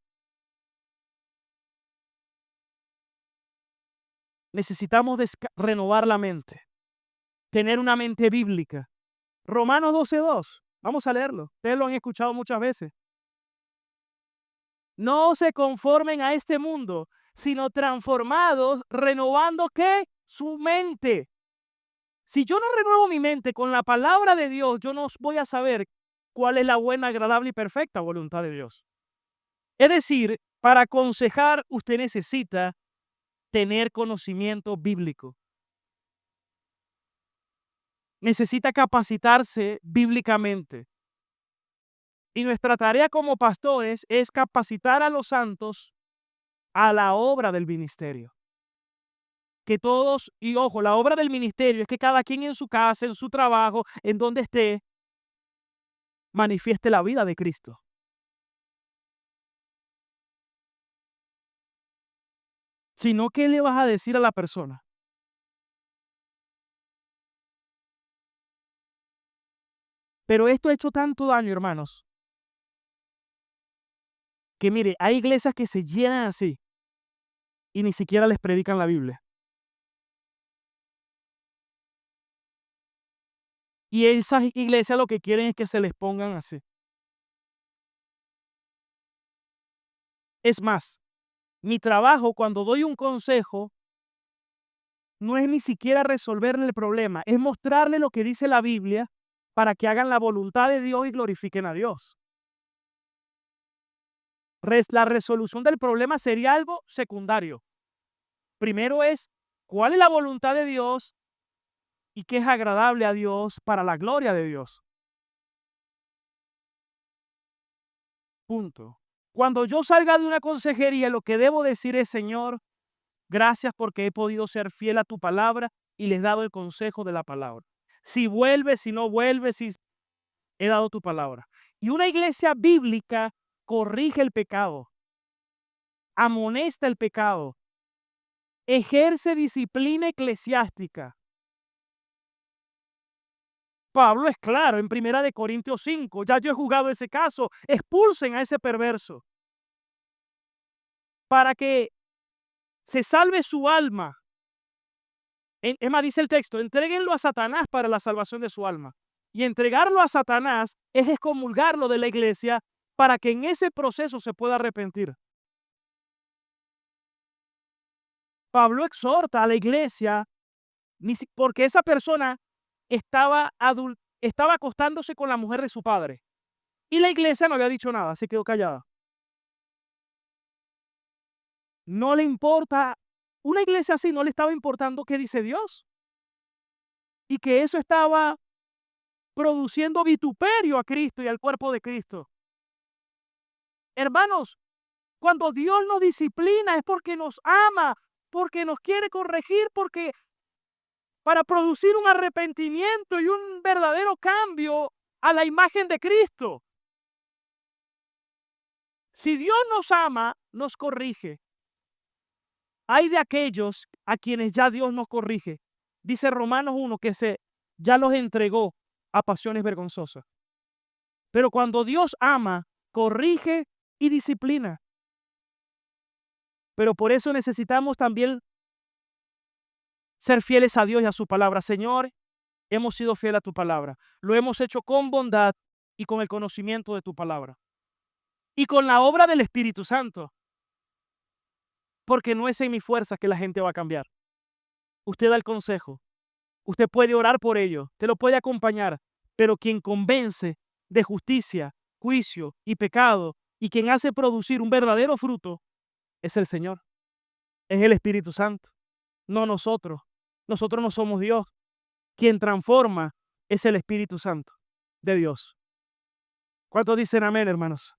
[SPEAKER 2] Necesitamos renovar la mente, tener una mente bíblica. Romanos 12:2. Vamos a leerlo. Ustedes lo han escuchado muchas veces. No se conformen a este mundo, sino transformados, renovando ¿qué? Su mente. Si yo no renuevo mi mente con la palabra de Dios, yo no voy a saber cuál es la buena, agradable y perfecta voluntad de Dios. Es decir, para aconsejar usted necesita tener conocimiento bíblico. Necesita capacitarse bíblicamente. Y nuestra tarea como pastores es capacitar a los santos a la obra del ministerio. Que todos, y ojo, la obra del ministerio es que cada quien en su casa, en su trabajo, en donde esté, manifieste la vida de Cristo. Si no, ¿qué le vas a decir a la persona? Pero esto ha hecho tanto daño, hermanos, que mire, hay iglesias que se llenan así y ni siquiera les predican la Biblia. Y esas iglesias lo que quieren es que se les pongan así. Es más, mi trabajo cuando doy un consejo no es ni siquiera resolverle el problema, es mostrarle lo que dice la Biblia para que hagan la voluntad de Dios y glorifiquen a Dios. La resolución del problema sería algo secundario. Primero es, ¿cuál es la voluntad de Dios y qué es agradable a Dios para la gloria de Dios? Punto. Cuando yo salga de una consejería, lo que debo decir es: Señor, gracias porque he podido ser fiel a tu palabra y les he dado el consejo de la palabra. Si vuelves, si no vuelves, si he dado tu palabra. Y una iglesia bíblica corrige el pecado, amonesta el pecado, ejerce disciplina eclesiástica. Pablo es claro en 1 Corintios 5, ya yo he juzgado ese caso, expulsen a ese perverso para que se salve su alma. Es más, dice el texto, entréguenlo a Satanás para la salvación de su alma. Y entregarlo a Satanás es excomulgarlo de la iglesia para que en ese proceso se pueda arrepentir. Pablo exhorta a la iglesia porque esa persona estaba acostándose con la mujer de su padre. Y la iglesia no había dicho nada, se quedó callada. No le importa, una iglesia así no le estaba importando qué dice Dios. Y que eso estaba produciendo vituperio a Cristo y al cuerpo de Cristo. Hermanos, cuando Dios nos disciplina es porque nos ama, porque nos quiere corregir, porque para producir un arrepentimiento y un verdadero cambio a la imagen de Cristo. Si Dios nos ama, nos corrige. Hay de aquellos a quienes ya Dios nos corrige. Dice Romanos 1 que ya los entregó a pasiones vergonzosas. Pero cuando Dios ama, corrige y disciplina. Pero por eso necesitamos también ser fieles a Dios y a su palabra. Señor, hemos sido fieles a tu palabra. Lo hemos hecho con bondad y con el conocimiento de tu palabra. Y con la obra del Espíritu Santo. Porque no es en mi fuerza que la gente va a cambiar. Usted da el consejo. Usted puede orar por ello. Te lo puede acompañar. Pero quien convence de justicia, juicio y pecado y quien hace producir un verdadero fruto es el Señor. Es el Espíritu Santo. No nosotros. Nosotros no somos Dios. Quien transforma es el Espíritu Santo de Dios. ¿Cuántos dicen amén, hermanos?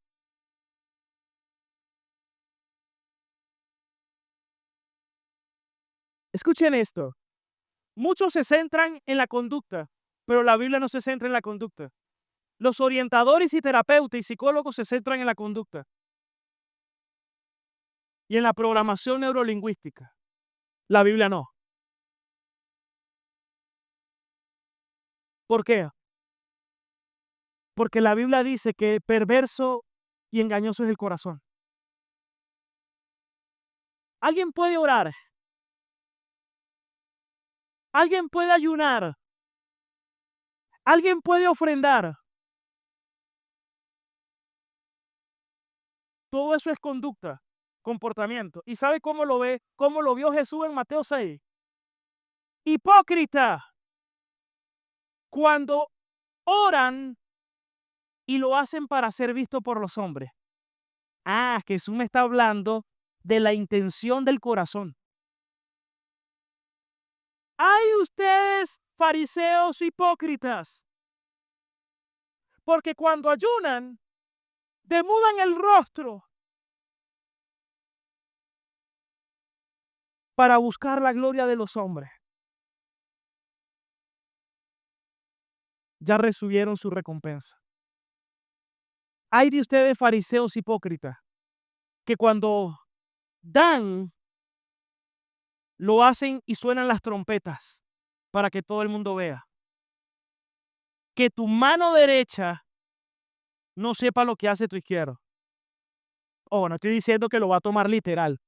[SPEAKER 2] Escuchen esto. Muchos se centran en la conducta, pero la Biblia no se centra en la conducta. Los orientadores y terapeutas y psicólogos se centran en la conducta y en la programación neurolingüística. La Biblia no. ¿Por qué? Porque la Biblia dice que perverso y engañoso es el corazón. Alguien puede orar. Alguien puede ayunar. Alguien puede ofrendar. Todo eso es conducta, comportamiento. ¿Y sabe cómo lo ve? ¿Cómo lo vio Jesús en Mateo 6? Hipócrita. Cuando oran y lo hacen para ser visto por los hombres. Ah, Jesús me está hablando de la intención del corazón. ¡Ay, ustedes, fariseos hipócritas! Porque cuando ayunan, demudan el rostro para buscar la gloria de los hombres. Ya recibieron su recompensa. Hay de ustedes, fariseos hipócritas, que cuando dan, lo hacen y suenan las trompetas para que todo el mundo vea. Que tu mano derecha no sepa lo que hace tu izquierdo. Oh, no estoy diciendo que lo va a tomar literal.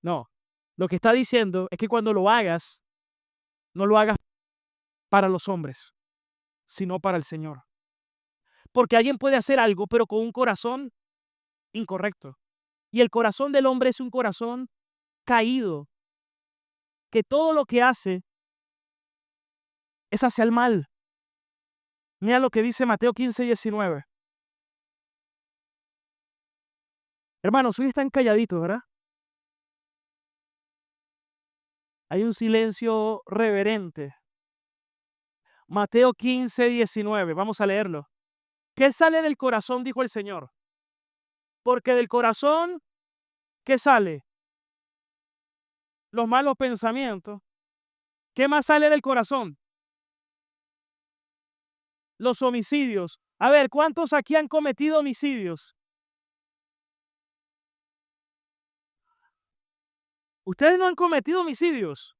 [SPEAKER 2] No. Lo que está diciendo es que cuando lo hagas, no lo hagas para los hombres, sino para el Señor. Porque alguien puede hacer algo, pero con un corazón incorrecto. Y el corazón del hombre es un corazón caído, que todo lo que hace es hacia el mal. Mira lo que dice Mateo 15:19. Hermanos, hoy están calladitos, ¿verdad? Hay un silencio reverente. Mateo 15:19. Vamos a leerlo. ¿Qué sale del corazón? Dijo el Señor. Porque del corazón, ¿qué sale? Los malos pensamientos. ¿Qué más sale del corazón? Los homicidios. A ver, ¿cuántos aquí han cometido homicidios? Ustedes no han cometido homicidios.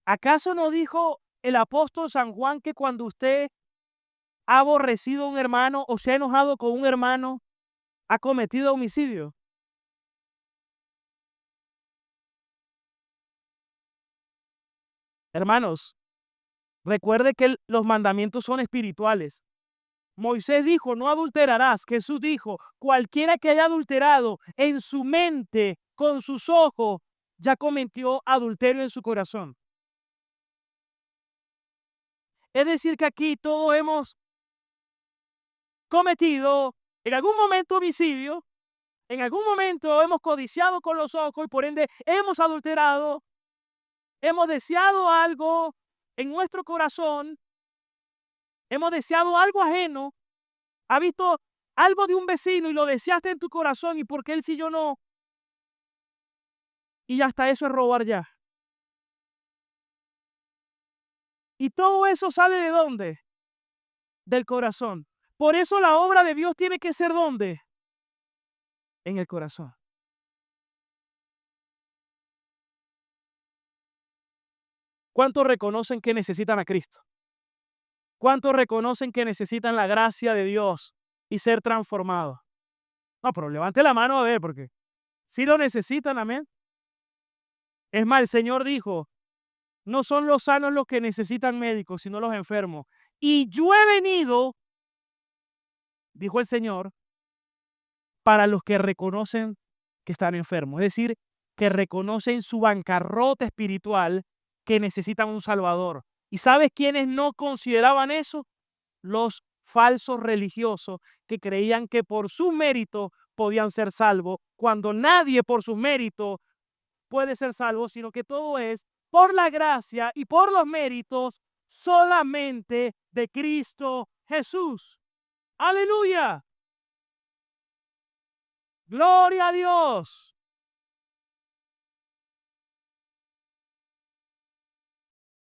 [SPEAKER 2] ¿Acaso no dijo el apóstol San Juan que cuando usted ha aborrecido a un hermano o se ha enojado con un hermano, ha cometido homicidio? Hermanos, recuerde que los mandamientos son espirituales. Moisés dijo, no adulterarás. Jesús dijo, cualquiera que haya adulterado en su mente, con sus ojos, ya cometió adulterio en su corazón. Es decir, que aquí todos hemos cometido en algún momento homicidio, en algún momento hemos codiciado con los ojos y por ende hemos adulterado, hemos deseado algo en nuestro corazón, hemos deseado algo ajeno, ha visto algo de un vecino y lo deseaste en tu corazón y porque él sí yo no. Y hasta eso es robar ya. Y todo eso sale ¿de dónde? Del corazón. Por eso la obra de Dios tiene que ser ¿dónde? En el corazón. ¿Cuántos reconocen que necesitan a Cristo? ¿Cuántos reconocen que necesitan la gracia de Dios y ser transformados? No, pero levante la mano a ver, porque si lo necesitan, amén. Es más, el Señor dijo, no son los sanos los que necesitan médicos, sino los enfermos. Y yo he venido, dijo el Señor, para los que reconocen que están enfermos. Es decir, que reconocen su bancarrota espiritual, que necesitan un Salvador. ¿Y sabes quiénes no consideraban eso? Los falsos religiosos que creían que por su mérito podían ser salvos, cuando nadie por sus méritos puede ser salvo, sino que todo es por la gracia y por los méritos solamente de Cristo Jesús. ¡Aleluya! ¡Gloria a Dios!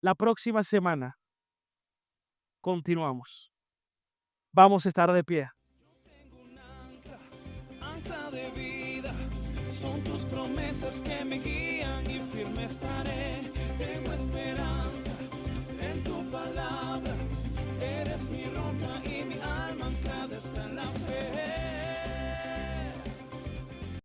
[SPEAKER 2] La próxima semana continuamos. Vamos a estar de pie.
[SPEAKER 1] Tengo un ancla, ancla de vida, son tus promesas que me guían y firme estaré.